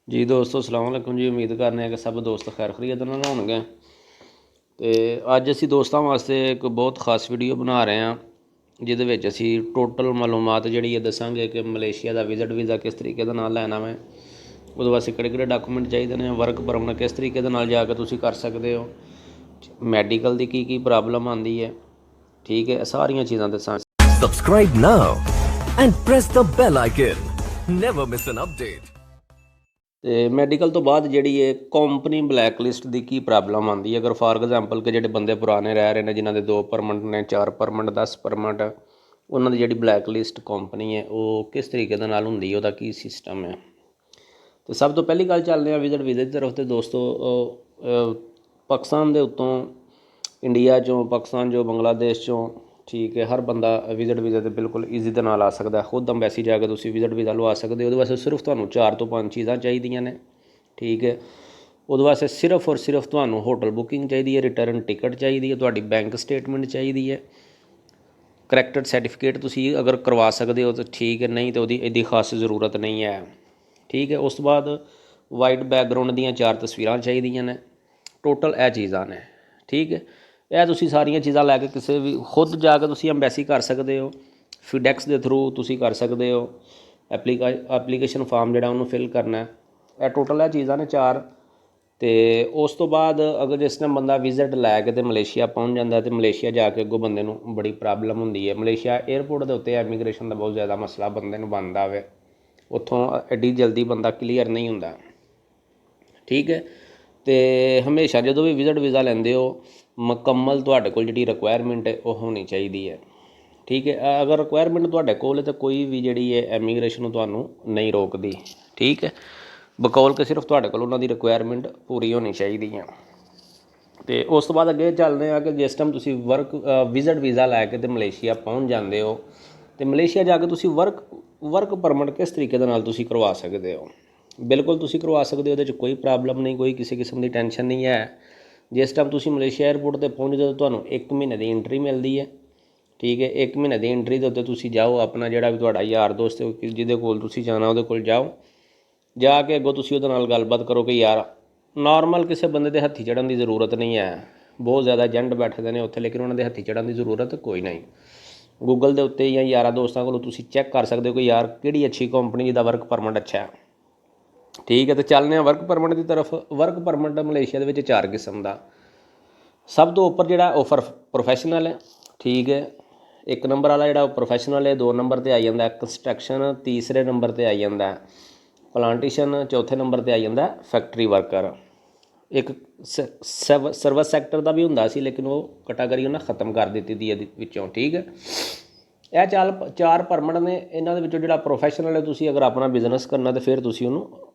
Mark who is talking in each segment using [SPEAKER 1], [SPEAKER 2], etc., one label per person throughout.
[SPEAKER 1] जी दोस्तों सलाम अलैकुम जी। उम्मीद करने कि सब दोस्त खैर खरीत ਨਾਲ ਹੋਣਗੇ। ਤੇ ਅੱਜ ਅਸੀਂ ਦੋਸਤਾਂ ਵਾਸਤੇ ਇੱਕ ਬਹੁਤ ਖਾਸ ਵੀਡੀਓ ਬਣਾ ਰਹੇ ਹਾਂ ਜਿਹਦੇ ਵਿੱਚ ਅਸੀਂ ਟੋਟਲ ਮਾਲੂਮਾਤ ਜਿਹੜੀ ਹੈ ਦੱਸਾਂਗੇ ਕਿ ਮਲੇਸ਼ੀਆ ਦਾ ਵਿਜ਼ਿਟ ਵੀਜ਼ਾ ਕਿਸ ਤਰੀਕੇ ਦੇ ਨਾਲ ਲੈਣਾ ਵਾ, ਉਹਦੇ ਵਾਸਤੇ ਕਿਹੜੇ ਕਿਹੜੇ ਡਾਕੂਮੈਂਟ ਚਾਹੀਦੇ ਨੇ, ਵਰਕ ਪਰਮਿਟ ਕਿਸ ਤਰੀਕੇ ਦੇ ਨਾਲ ਜਾ ਕੇ ਤੁਸੀਂ ਕਰ ਸਕਦੇ ਹੋ, ਮੈਡੀਕਲ ਦੀ ਕੀ ਪ੍ਰੋਬਲਮ ਆਉਂਦੀ ਹੈ, ਠੀਕ ਹੈ, ਸਾਰੀਆਂ ਚੀਜ਼ਾਂ ਦੱਸਾਂ।
[SPEAKER 2] Subscribe now and press the bell icon. Never miss an update.
[SPEAKER 1] ਤੇ ਮੈਡੀਕਲ ਤੋਂ ਬਾਅਦ ਜਿਹੜੀ ਹੈ ਕੰਪਨੀ ਬਲੈਕ ਲਿਸਟ ਦੀ ਕੀ ਪ੍ਰੋਬਲਮ ਆਉਂਦੀ ਹੈ। ਅਗਰ ਫਾਰ ਐਗਜ਼ਾਮਪਲ ਕਿ ਜਿਹੜੇ ਬੰਦੇ ਪੁਰਾਣੇ ਰਹਿ ਰਹੇ ਨੇ, ਜਿਨ੍ਹਾਂ ਦੇ 2 ਪਰਮਿਟ ਨੇ, 4 ਪਰਮਿਟ, 10 ਪਰਮਿਟ, ਉਹਨਾਂ ਦੀ ਜਿਹੜੀ ਬਲੈਕ ਲਿਸਟ ਕੰਪਨੀ ਹੈ ਉਹ ਕਿਸ ਤਰੀਕੇ ਦੇ ਨਾਲ ਹੁੰਦੀ ਹੈ, ਉਹਦਾ ਕੀ ਸਿਸਟਮ ਹੈ। ਤੇ ਸਭ ਤੋਂ ਪਹਿਲੀ ਗੱਲ ਚੱਲਦੇ ਹਾਂ ਵਿਜ਼ਿਟ ਵੀਜ਼ੇ ਦੀ ਤਰਫ। ਤੇ ਦੋਸਤੋ ਪਾਕਿਸਤਾਨ ਦੇ ਉੱਤੋਂ, ਇੰਡੀਆ 'ਚੋਂ, ਪਾਕਿਸਤਾਨ 'ਚੋਂ, ਬੰਗਲਾਦੇਸ਼ 'ਚੋਂ, ਠੀਕ ਹੈ, ਹਰ ਬੰਦਾ ਵਿਜ਼ਿਟ ਵੀਜ਼ਾ 'ਤੇ ਬਿਲਕੁਲ ਈਜ਼ੀ ਦੇ ਨਾਲ ਆ ਸਕਦਾ। ਖੁਦ ਅੰਬੈਸੀ ਜਾ ਕੇ ਤੁਸੀਂ ਵਿਜ਼ਿਟ ਵੀਜ਼ਾ ਲਵਾ ਸਕਦੇ ਹੋ। ਉਹਦੇ ਵਾਸਤੇ ਸਿਰਫ ਤੁਹਾਨੂੰ 4 ਤੋਂ 5 ਚੀਜ਼ਾਂ ਚਾਹੀਦੀਆਂ ਨੇ, ਠੀਕ ਹੈ। ਉਹਦੇ ਵਾਸਤੇ ਸਿਰਫ ਔਰ ਸਿਰਫ ਤੁਹਾਨੂੰ ਹੋਟਲ ਬੁਕਿੰਗ ਚਾਹੀਦੀ ਹੈ, ਰਿਟਰਨ ਟਿਕਟ ਚਾਹੀਦੀ ਹੈ, ਤੁਹਾਡੀ ਬੈਂਕ ਸਟੇਟਮੈਂਟ ਚਾਹੀਦੀ ਹੈ, ਕਰੈਕਟਰ ਸਰਟੀਫਿਕੇਟ ਤੁਸੀਂ ਅਗਰ ਕਰਵਾ ਸਕਦੇ ਹੋ ਤਾਂ ਠੀਕ ਹੈ, ਨਹੀਂ ਤਾਂ ਉਹਦੀ ਇਹਦੀ ਖਾਸ ਜ਼ਰੂਰਤ ਨਹੀਂ ਹੈ, ਠੀਕ ਹੈ। ਉਸ ਤੋਂ ਬਾਅਦ ਵਾਈਟ ਬੈਕਗਰਾਊਂਡ ਦੀਆਂ 4 ਤਸਵੀਰਾਂ ਚਾਹੀਦੀਆਂ ਨੇ। ਟੋਟਲ ਇਹ ਚੀਜ਼ਾਂ ਨੇ, ਠੀਕ ਹੈ। ਇਹ ਤੁਸੀਂ ਸਾਰੀਆਂ ਚੀਜ਼ਾਂ ਲੈ ਕੇ ਕਿਸੇ ਵੀ ਖੁਦ ਜਾ ਕੇ ਤੁਸੀਂ ਅੰਬੈਸੀ ਕਰ ਸਕਦੇ ਹੋ, ਫੀਡੈਕਸ ਦੇ ਥਰੂ ਤੁਸੀਂ ਕਰ ਸਕਦੇ ਹੋ। ਐਪਲੀਕੇਸ਼ਨ ਫਾਰਮ ਜਿਹੜਾ ਉਹਨੂੰ ਫਿਲ ਕਰਨਾ। ਇਹ ਟੋਟਲ ਇਹ ਚੀਜ਼ਾਂ ਨੇ 4। ਅਤੇ ਉਸ ਤੋਂ ਬਾਅਦ ਅਗਰ ਜਿਸ ਟਾਈਮ ਬੰਦਾ ਵਿਜ਼ਿਟ ਲੈ ਕੇ ਅਤੇ ਮਲੇਸ਼ੀਆ ਪਹੁੰਚ ਜਾਂਦਾ, ਅਤੇ ਮਲੇਸ਼ੀਆ ਜਾ ਕੇ ਅੱਗੋਂ ਬੰਦੇ ਨੂੰ ਬੜੀ ਪ੍ਰੋਬਲਮ ਹੁੰਦੀ ਹੈ। ਮਲੇਸ਼ੀਆ ਏਅਰਪੋਰਟ ਦੇ ਉੱਤੇ ਇਮੀਗ੍ਰੇਸ਼ਨ ਦਾ ਬਹੁਤ ਜ਼ਿਆਦਾ ਮਸਲਾ ਬੰਦੇ ਨੂੰ ਬਣਦਾ ਵੇ, ਉੱਥੋਂ ਐਡੀ ਜਲਦੀ ਬੰਦਾ ਕਲੀਅਰ ਨਹੀਂ ਹੁੰਦਾ, ਠੀਕ ਹੈ। ਅਤੇ ਹਮੇਸ਼ਾ ਜਦੋਂ ਵੀ ਵਿਜ਼ਿਟ ਵੀਜ਼ਾ ਲੈਂਦੇ ਹੋ, ਮੁਕੰਮਲ ਤੁਹਾਡੇ ਕੋਲ ਜਿਹੜੀ ਰਿਕੁਆਇਰਮੈਂਟ ਹੈ ਉਹ ਹੋਣੀ ਚਾਹੀਦੀ ਹੈ, ਠੀਕ ਹੈ। ਅਗਰ ਰਿਕੁਆਇਰਮੈਂਟ ਤੁਹਾਡੇ ਕੋਲ ਹੈ ਤਾਂ ਕੋਈ ਵੀ ਜਿਹੜੀ ਹੈ ਐਮੀਗ੍ਰੇਸ਼ਨ ਨੂੰ ਤੁਹਾਨੂੰ ਨਹੀਂ ਰੋਕਦੀ, ਠੀਕ ਹੈ। ਬਕੌਲ ਕਿ ਸਿਰਫ ਤੁਹਾਡੇ ਕੋਲ ਉਹਨਾਂ ਦੀ ਰਿਕੁਆਇਰਮੈਂਟ ਪੂਰੀ ਹੋਣੀ ਚਾਹੀਦੀ ਹੈ। ਅਤੇ ਉਸ ਤੋਂ ਬਾਅਦ ਅੱਗੇ ਚੱਲਦੇ ਹਾਂ ਕਿ ਜਿਸ ਟਾਈਮ ਤੁਸੀਂ ਵਿਜ਼ਿਟ ਵੀਜ਼ਾ ਲੈ ਕੇ ਅਤੇ ਮਲੇਸ਼ੀਆ ਪਹੁੰਚ ਜਾਂਦੇ ਹੋ, ਅਤੇ ਮਲੇਸ਼ੀਆ ਜਾ ਕੇ ਤੁਸੀਂ ਵਰਕ ਪਰਮਿਟ ਕਿਸ ਤਰੀਕੇ ਦੇ ਨਾਲ ਤੁਸੀਂ ਕਰਵਾ ਸਕਦੇ ਹੋ। ਬਿਲਕੁਲ ਤੁਸੀਂ ਕਰਵਾ ਸਕਦੇ ਹੋ, ਉਹਦੇ 'ਚ ਕੋਈ ਪ੍ਰੋਬਲਮ ਨਹੀਂ, ਕੋਈ ਕਿਸੇ ਕਿਸਮ ਦੀ ਟੈਨਸ਼ਨ ਨਹੀਂ ਹੈ। ਜਿਸ ਟਾਈਮ ਤੁਸੀਂ ਮਲੇਸ਼ੀਆ ਏਅਰਪੋਰਟ 'ਤੇ ਪਹੁੰਚਦੇ ਹੋ, ਤੁਹਾਨੂੰ 1 ਮਹੀਨੇ ਦੀ ਐਂਟਰੀ ਮਿਲਦੀ ਹੈ, ਠੀਕ ਹੈ। 1 ਮਹੀਨੇ ਦੀ ਐਂਟਰੀ ਦੇ ਉੱਤੇ ਤੁਸੀਂ ਜਾਓ, ਆਪਣਾ ਜਿਹੜਾ ਵੀ ਤੁਹਾਡਾ ਯਾਰ ਦੋਸਤ ਜਿਹਦੇ ਕੋਲ ਤੁਸੀਂ ਜਾਣਾ ਉਹਦੇ ਕੋਲ ਜਾਓ, ਜਾ ਕੇ ਅੱਗੋਂ ਤੁਸੀਂ ਉਹਦੇ ਨਾਲ ਗੱਲਬਾਤ ਕਰੋ ਕਿ ਯਾਰ ਨੋਰਮਲ ਕਿਸੇ ਬੰਦੇ ਦੇ ਹੱਥੀ ਚੜ੍ਹਨ ਦੀ ਜ਼ਰੂਰਤ ਨਹੀਂ ਹੈ। ਬਹੁਤ ਜ਼ਿਆਦਾ ਏਜੰਟ ਬੈਠਦੇ ਨੇ ਉੱਥੇ, ਲੇਕਿਨ ਉਹਨਾਂ ਦੇ ਹੱਥੀ ਚੜ੍ਹਨ ਦੀ ਜ਼ਰੂਰਤ ਕੋਈ ਨਹੀਂ। ਗੂਗਲ ਦੇ ਉੱਤੇ ਜਾਂ ਯਾਰਾਂ ਦੋਸਤਾਂ ਕੋਲੋਂ ਤੁਸੀਂ ਚੈੱਕ ਕਰ ਸਕਦੇ ਹੋ ਕਿ ਯਾਰ ਕਿਹੜੀ ਅੱਛੀ ਕੰਪਨੀ ਜਿਹਦਾ ਵਰਕ ਪਰਮਿਟ ਅੱਛਾ ਹੈ, ਠੀਕ ਹੈ। ਅਤੇ ਚੱਲਦੇ ਹਾਂ ਵਰਕ ਪਰਮਿਟ ਦੀ ਤਰਫ। ਵਰਕ ਪਰਮਿਟ ਮਲੇਸ਼ੀਆ ਦੇ ਵਿੱਚ 4 ਕਿਸਮ ਦਾ। ਸਭ ਤੋਂ ਉੱਪਰ ਜਿਹੜਾ ਉਹ ਪ੍ਰੋਫੈਸ਼ਨਲ ਹੈ, ਠੀਕ ਹੈ। 1 ਨੰਬਰ ਵਾਲਾ ਜਿਹੜਾ ਉਹ ਪ੍ਰੋਫੈਸ਼ਨਲ ਹੈ। 2 ਨੰਬਰ 'ਤੇ ਆਈ ਜਾਂਦਾ ਕੰਸਟਰਕਸ਼ਨ। ਤੀਸਰੇ ਨੰਬਰ 'ਤੇ ਆਈ ਜਾਂਦਾ ਪਲਾਂਟੇਸ਼ਨ। ਚੌਥੇ ਨੰਬਰ 'ਤੇ ਆਈ ਜਾਂਦਾ ਫੈਕਟਰੀ ਵਰਕਰ। ਇੱਕ ਸਰਵਿਸ ਸੈਕਟਰ ਦਾ ਵੀ ਹੁੰਦਾ ਸੀ, ਲੇਕਿਨ ਉਹ ਕੈਟਾਗਰੀ ਉਹਨਾਂ ਖ਼ਤਮ ਕਰ ਦਿੱਤੀ ਦੀ ਇਹਦੇ ਵਿੱਚੋਂ, ਠੀਕ ਹੈ। ਇਹ 4 ਪਰਮਿਟ ਨੇ। ਇਹਨਾਂ ਦੇ ਵਿੱਚੋਂ ਜਿਹੜਾ ਪ੍ਰੋਫੈਸ਼ਨਲ ਹੈ, ਤੁਸੀਂ ਅਗਰ ਆਪਣਾ ਬਿਜ਼ਨਸ ਕਰਨਾ ਤਾਂ ਫਿਰ ਤੁਸੀਂ ਉਹਨੂੰ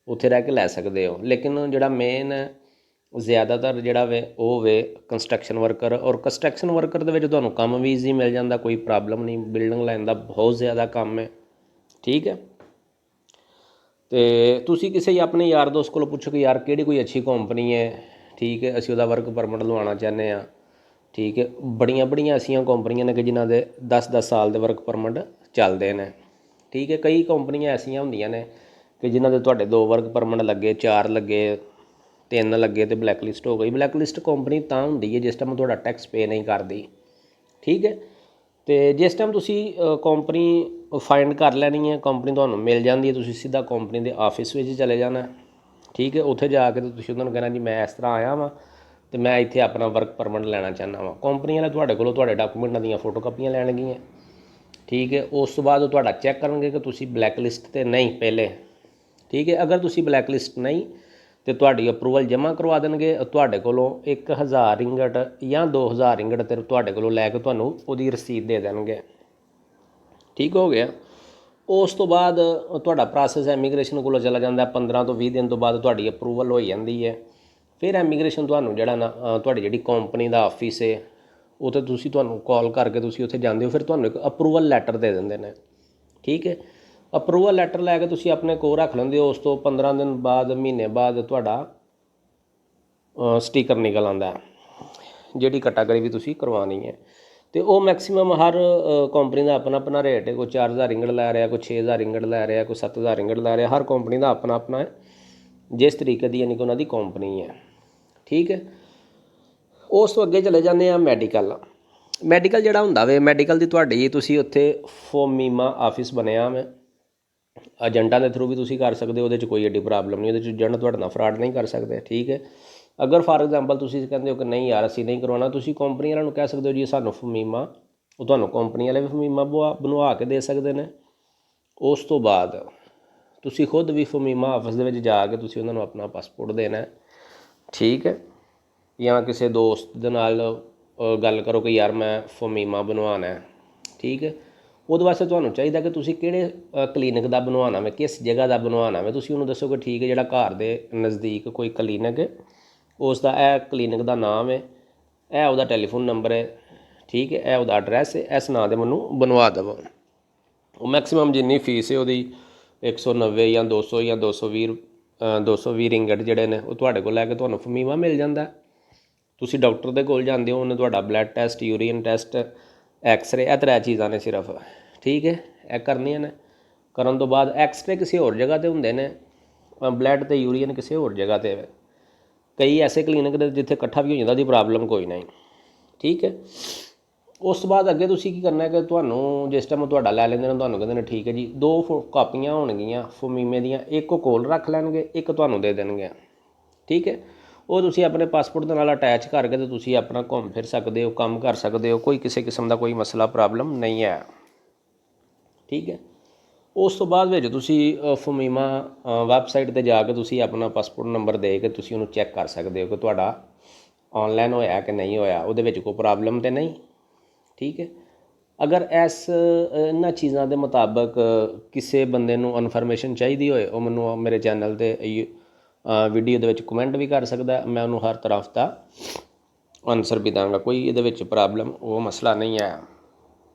[SPEAKER 1] ਉੱਥੇ ਰਹਿ ਕੇ ਲੈ ਸਕਦੇ ਹੋ। ਲੇਕਿਨ ਜਿਹੜਾ ਮੇਨ ਜ਼ਿਆਦਾਤਰ ਜਿਹੜਾ ਵੇ ਉਹ ਵੇ ਕੰਸਟਰਕਸ਼ਨ ਵਰਕਰ। ਔਰ ਕੰਸਟਰਕਸ਼ਨ ਵਰਕਰ ਦੇ ਵਿੱਚ ਤੁਹਾਨੂੰ ਕੰਮ ਵੀ ਈਜ਼ੀ ਮਿਲ ਜਾਂਦਾ, ਕੋਈ ਪ੍ਰੋਬਲਮ ਨਹੀਂ। ਬਿਲਡਿੰਗ ਲਾਈਨ ਦਾ ਬਹੁਤ ਜ਼ਿਆਦਾ ਕੰਮ ਹੈ, ਠੀਕ ਹੈ। ਅਤੇ ਤੁਸੀਂ ਕਿਸੇ ਆਪਣੇ ਯਾਰ ਦੋਸਤ ਕੋਲੋਂ ਪੁੱਛੋ ਕਿ ਯਾਰ ਕਿਹੜੀ ਕੋਈ ਅੱਛੀ ਕੰਪਨੀ ਹੈ, ਠੀਕ ਹੈ, ਅਸੀਂ ਉਹਦਾ ਵਰਕ ਪਰਮਿਟ ਲਵਾਉਣਾ ਚਾਹੁੰਦੇ ਹਾਂ, ਠੀਕ ਹੈ। ਬੜੀਆਂ ਐਸੀਆਂ ਕੰਪਨੀਆਂ ਨੇ ਕਿ ਜਿਨ੍ਹਾਂ ਦੇ 10-10 ਸਾਲ ਦੇ ਵਰਕ ਪਰਮਿਟ ਚੱਲਦੇ ਨੇ, ਠੀਕ ਹੈ। ਕਈ ਕੰਪਨੀਆਂ ਐਸੀਆਂ ਹੁੰਦੀਆਂ ਨੇ ਕਿ ਜਿਨ੍ਹਾਂ ਦੇ ਤੁਹਾਡੇ 2 ਵਰਕ ਪਰਮਿਟ ਲੱਗੇ, 4 ਲੱਗੇ, 3 ਲੱਗੇ ਅਤੇ ਬਲੈਕ ਲਿਸਟ ਹੋ ਗਈ। ਬਲੈਕ ਲਿਸਟ ਕੰਪਨੀ ਤਾਂ ਹੁੰਦੀ ਹੈ ਜਿਸ ਟਾਈਮ ਤੁਹਾਡਾ ਟੈਕਸ ਪੇ ਨਹੀਂ ਕਰਦੀ, ਠੀਕ ਹੈ। ਅਤੇ ਜਿਸ ਟਾਈਮ ਤੁਸੀਂ ਕੰਪਨੀ ਫਾਈਂਡ ਕਰ ਲੈਣੀ ਹੈ, ਕੰਪਨੀ ਤੁਹਾਨੂੰ ਮਿਲ ਜਾਂਦੀ ਹੈ, ਤੁਸੀਂ ਸਿੱਧਾ ਕੰਪਨੀ ਦੇ ਆਫਿਸ ਵਿੱਚ ਚਲੇ ਜਾਣਾ, ਠੀਕ ਹੈ। ਉੱਥੇ ਜਾ ਕੇ ਤੁਸੀਂ ਉਹਨਾਂ ਨੂੰ ਕਹਿਣਾ ਜੀ ਮੈਂ ਇਸ ਤਰ੍ਹਾਂ ਆਇਆ ਵਾਂ ਅਤੇ ਮੈਂ ਇੱਥੇ ਆਪਣਾ ਵਰਕ ਪਰਮਿਟ ਲੈਣਾ ਚਾਹੁੰਦਾ ਵਾਂ। ਕੰਪਨੀ ਵਾਲੇ ਤੁਹਾਡੇ ਕੋਲੋਂ ਤੁਹਾਡੇ ਡਾਕੂਮੈਂਟਾਂ ਦੀਆਂ ਫੋਟੋ ਕਾਪੀਆਂ ਲੈਣਗੀਆਂ, ਠੀਕ ਹੈ। ਉਸ ਤੋਂ ਬਾਅਦ ਉਹ ਤੁਹਾਡਾ ਚੈੱਕ ਕਰਨਗੇ ਕਿ ਤੁਸੀਂ ਬਲੈਕ ਲਿਸਟ 'ਤੇ ਨਹੀਂ ਪਹਿਲੇ, ਠੀਕ ਹੈ। ਅਗਰ ਤੁਸੀਂ ਬਲੈਕ ਲਿਸਟ ਨਹੀਂ ਅਤੇ ਤੁਹਾਡੀ ਅਪਰੂਵਲ ਜਮ੍ਹਾਂ ਕਰਵਾ ਦੇਣਗੇ। ਤੁਹਾਡੇ ਕੋਲੋਂ 1000 ਰਿੰਗਟ ਜਾਂ 2000 ਰਿੰਗਟ ਤੇ ਤੁਹਾਡੇ ਕੋਲੋਂ ਲੈ ਕੇ ਤੁਹਾਨੂੰ ਉਹਦੀ ਰਸੀਦ ਦੇ ਦੇਣਗੇ, ਠੀਕ ਹੋ ਗਿਆ। ਉਸ ਤੋਂ ਬਾਅਦ ਤੁਹਾਡਾ ਪ੍ਰੋਸੈਸ ਐਮੀਗ੍ਰੇਸ਼ਨ ਕੋਲੋਂ ਚਲਾ ਜਾਂਦਾ। 15 ਤੋਂ 20 ਦਿਨ ਤੋਂ ਬਾਅਦ ਤੁਹਾਡੀ ਅਪਰੂਵਲ ਹੋ ਜਾਂਦੀ ਹੈ। ਫਿਰ ਐਮੀਗ੍ਰੇਸ਼ਨ ਤੁਹਾਨੂੰ ਜਿਹੜਾ ਨਾ ਤੁਹਾਡੀ ਜਿਹੜੀ ਕੰਪਨੀ ਦਾ ਆਫਿਸ ਹੈ ਉੱਥੇ ਤੁਹਾਨੂੰ ਕਾਲ ਕਰਕੇ ਤੁਸੀਂ ਉੱਥੇ ਜਾਂਦੇ ਹੋ। ਫਿਰ ਤੁਹਾਨੂੰ ਇੱਕ ਅਪਰੂਵਲ ਲੈਟਰ ਦੇ ਦਿੰਦੇ ਨੇ, ਠੀਕ ਹੈ। ਅਪਰੂਵਲ ਲੈਟਰ ਲੈ ਕੇ ਤੁਸੀਂ ਆਪਣੇ ਕੋਲ ਰੱਖ ਲੈਂਦੇ ਹੋ। ਉਸ ਤੋਂ 15 ਦਿਨ ਬਾਅਦ, ਮਹੀਨੇ ਬਾਅਦ ਤੁਹਾਡਾ ਸਟੀਕਰ ਨਿਕਲ ਆਉਂਦਾ ਜਿਹੜੀ ਕੈਟਾਗਰੀ ਵੀ ਤੁਸੀਂ ਕਰਵਾਉਣੀ ਹੈ। तो वो मैक्सीमम हर कंपनी का अपना अपना रेट है। कोई 4000 इंगड़ लै रहा, कोई 6000 इंगड़ लै रहा, कोई 7000 इंगड़ लै रहा। हर कंपनी का अपना अपना है जिस तरीके की यानी कि उन्होंने कंपनी है। ठीक है, उस तो अगे चले जाते हैं मैडिकल। मैडिकल जिहड़ा हुंदा वे, मैडिकल की तुहाडी तुसीं उत्थे फोमीमा ऑफिस बनिया मैं, एजेंटा के थ्रू भी तुसीं कर सकते हो, वो कोई एड्डी प्रॉब्लम नहीं, वो एजेंट तुहाडे नाल फ्रॉड नहीं कर सकते। ठीक है, अगर फॉर एग्जाम्पल तुसीं कहंदे हो कि नहीं यार असीं नहीं करवाना, तुसीं कंपनी वालों नूं कह सकते हो जी सानूं फमीमा, वो तुहानूं कंपनी वाले भी फमीमा बनवा के दे सकते हैं। उस तो बाद तुसीं खुद भी फमीमा ऑफिस दे विच जाके तुसीं उन्हां नूं अपना पासपोर्ट देना है। ठीक है, या किसी दोस्त दे नाल गल करो कि यार मैं फमीमा बनवाना है। ठीक है, ਉਹਦੇ ਵਾਸਤੇ ਤੁਹਾਨੂੰ ਚਾਹੀਦਾ ਕਿ ਤੁਸੀਂ ਕਿਹੜੇ ਕਲੀਨਿਕ ਦਾ ਬਣਵਾਉਣਾ ਵੇ, ਕਿਸ ਜਗ੍ਹਾ ਦਾ ਬਣਵਾਉਣਾ ਵੇ। ਤੁਸੀਂ ਉਹਨੂੰ ਦੱਸੋ ਕਿ ਠੀਕ ਹੈ ਜਿਹੜਾ ਘਰ ਦੇ ਨਜ਼ਦੀਕ ਕੋਈ ਕਲੀਨਿਕ ਹੈ, ਉਸ ਦਾ ਇਹ ਕਲੀਨਿਕ ਦਾ ਨਾਮ ਹੈ, ਇਹ ਉਹਦਾ ਟੈਲੀਫੋਨ ਨੰਬਰ ਹੈ। ਠੀਕ ਹੈ, ਇਹ ਉਹਦਾ ਐਡਰੈਸ ਹੈ, ਇਸ ਨਾਂ ਦੇ ਮੈਨੂੰ ਬਣਵਾ ਦੇਵੋ। ਉਹ ਮੈਕਸੀਮਮ ਜਿੰਨੀ ਫੀਸ ਹੈ ਉਹਦੀ 190 ਜਾਂ 200 ਜਾਂ 220 ਰਿੰਗਟ ਜਿਹੜੇ ਨੇ ਉਹ ਤੁਹਾਡੇ ਕੋਲ ਲੈ ਕੇ ਤੁਹਾਨੂੰ ਫਮੀਮਾ ਮਿਲ ਜਾਂਦਾ। ਤੁਸੀਂ ਡਾਕਟਰ ਦੇ ਕੋਲ ਜਾਂਦੇ ਹੋ, ਉਹਨੇ ਤੁਹਾਡਾ blood test, urine test, x-ray, ਇਹ 3 ਚੀਜ਼ਾਂ ਨੇ ਸਿਰਫ। ਠੀਕ ਹੈ, ਇਹ ਕਰਨੀਆਂ ਨੇ। ਕਰਨ ਤੋਂ ਬਾਅਦ ਐਕਸਰੇ ਕਿਸੇ ਹੋਰ ਜਗ੍ਹਾ 'ਤੇ ਹੁੰਦੇ ਨੇ, ਬਲੱਡ ਅਤੇ ਯੂਰੀਨ ਕਿਸੇ ਹੋਰ ਜਗ੍ਹਾ 'ਤੇ। ਕਈ ਐਸੇ ਕਲੀਨਿਕ ਦੇ ਜਿੱਥੇ ਇਕੱਠਾ ਵੀ ਹੋ ਜਾਂਦਾ, ਉਹਦੀ ਪ੍ਰੋਬਲਮ ਕੋਈ ਨਹੀਂ। ਠੀਕ ਹੈ, ਉਸ ਤੋਂ ਬਾਅਦ ਅੱਗੇ ਤੁਸੀਂ ਕੀ ਕਰਨਾ ਕਿ ਤੁਹਾਨੂੰ ਜਿਸ ਟਾਈਮ ਤੁਹਾਡਾ ਲੈ ਲੈਂਦੇ ਨੇ, ਤੁਹਾਨੂੰ ਕਹਿੰਦੇ ਨੇ ਠੀਕ ਹੈ ਜੀ 2 ਕਾਪੀਆਂ ਹੋਣਗੀਆਂ ਫਮੀਮੇ ਦੀਆਂ, ਇੱਕ ਉਹ ਕੋਲ ਰੱਖ ਲੈਣਗੇ, ਇੱਕ ਤੁਹਾਨੂੰ ਦੇ ਦੇਣਗੇ। ਠੀਕ ਹੈ, ਉਹ ਤੁਸੀਂ ਆਪਣੇ ਪਾਸਪੋਰਟ ਦੇ ਨਾਲ ਅਟੈਚ ਕਰਕੇ ਤੇ ਤੁਸੀਂ ਆਪਣਾ ਘੁੰਮ ਫਿਰ ਸਕਦੇ ਹੋ, ਕੰਮ ਕਰ ਸਕਦੇ ਹੋ, ਕੋਈ ਕਿਸੇ ਕਿਸਮ ਦਾ ਕੋਈ ਮਸਲਾ ਪ੍ਰੋਬਲਮ ਨਹੀਂ ਹੈ। ਠੀਕ ਹੈ, ਉਸ ਤੋਂ ਬਾਅਦ ਵਿੱਚ ਤੁਸੀਂ ਫਮੀਮਾ ਵੈਬਸਾਈਟ 'ਤੇ ਜਾ ਕੇ ਤੁਸੀਂ ਆਪਣਾ ਪਾਸਪੋਰਟ ਨੰਬਰ ਦੇ ਕੇ ਤੁਸੀਂ ਉਹਨੂੰ ਚੈੱਕ ਕਰ ਸਕਦੇ ਹੋ ਕਿ ਤੁਹਾਡਾ ਔਨਲਾਈਨ ਹੋਇਆ ਕਿ ਨਹੀਂ ਹੋਇਆ, ਉਹਦੇ ਵਿੱਚ ਕੋਈ ਪ੍ਰੋਬਲਮ ਤਾਂ ਨਹੀਂ। ਠੀਕ ਹੈ, ਅਗਰ ਇਹਨਾਂ ਚੀਜ਼ਾਂ ਦੇ ਮੁਤਾਬਕ ਕਿਸੇ ਬੰਦੇ ਨੂੰ ਇਨਫੋਰਮੇਸ਼ਨ ਚਾਹੀਦੀ ਹੋਏ, ਉਹ ਮੈਨੂੰ ਮੇਰੇ ਚੈਨਲ 'ਤੇ ਵੀਡੀਓ ਦੇ ਵਿੱਚ ਕਮੈਂਟ ਵੀ ਕਰ ਸਕਦਾ, ਮੈਂ ਉਹਨੂੰ ਹਰ ਤਰ੍ਹਾਂ ਦਾ ਆਨਸਰ ਵੀ ਦਾਂਗਾ। ਕੋਈ ਇਹਦੇ ਵਿੱਚ ਪ੍ਰੋਬਲਮ ਉਹ ਮਸਲਾ ਨਹੀਂ ਹੈ।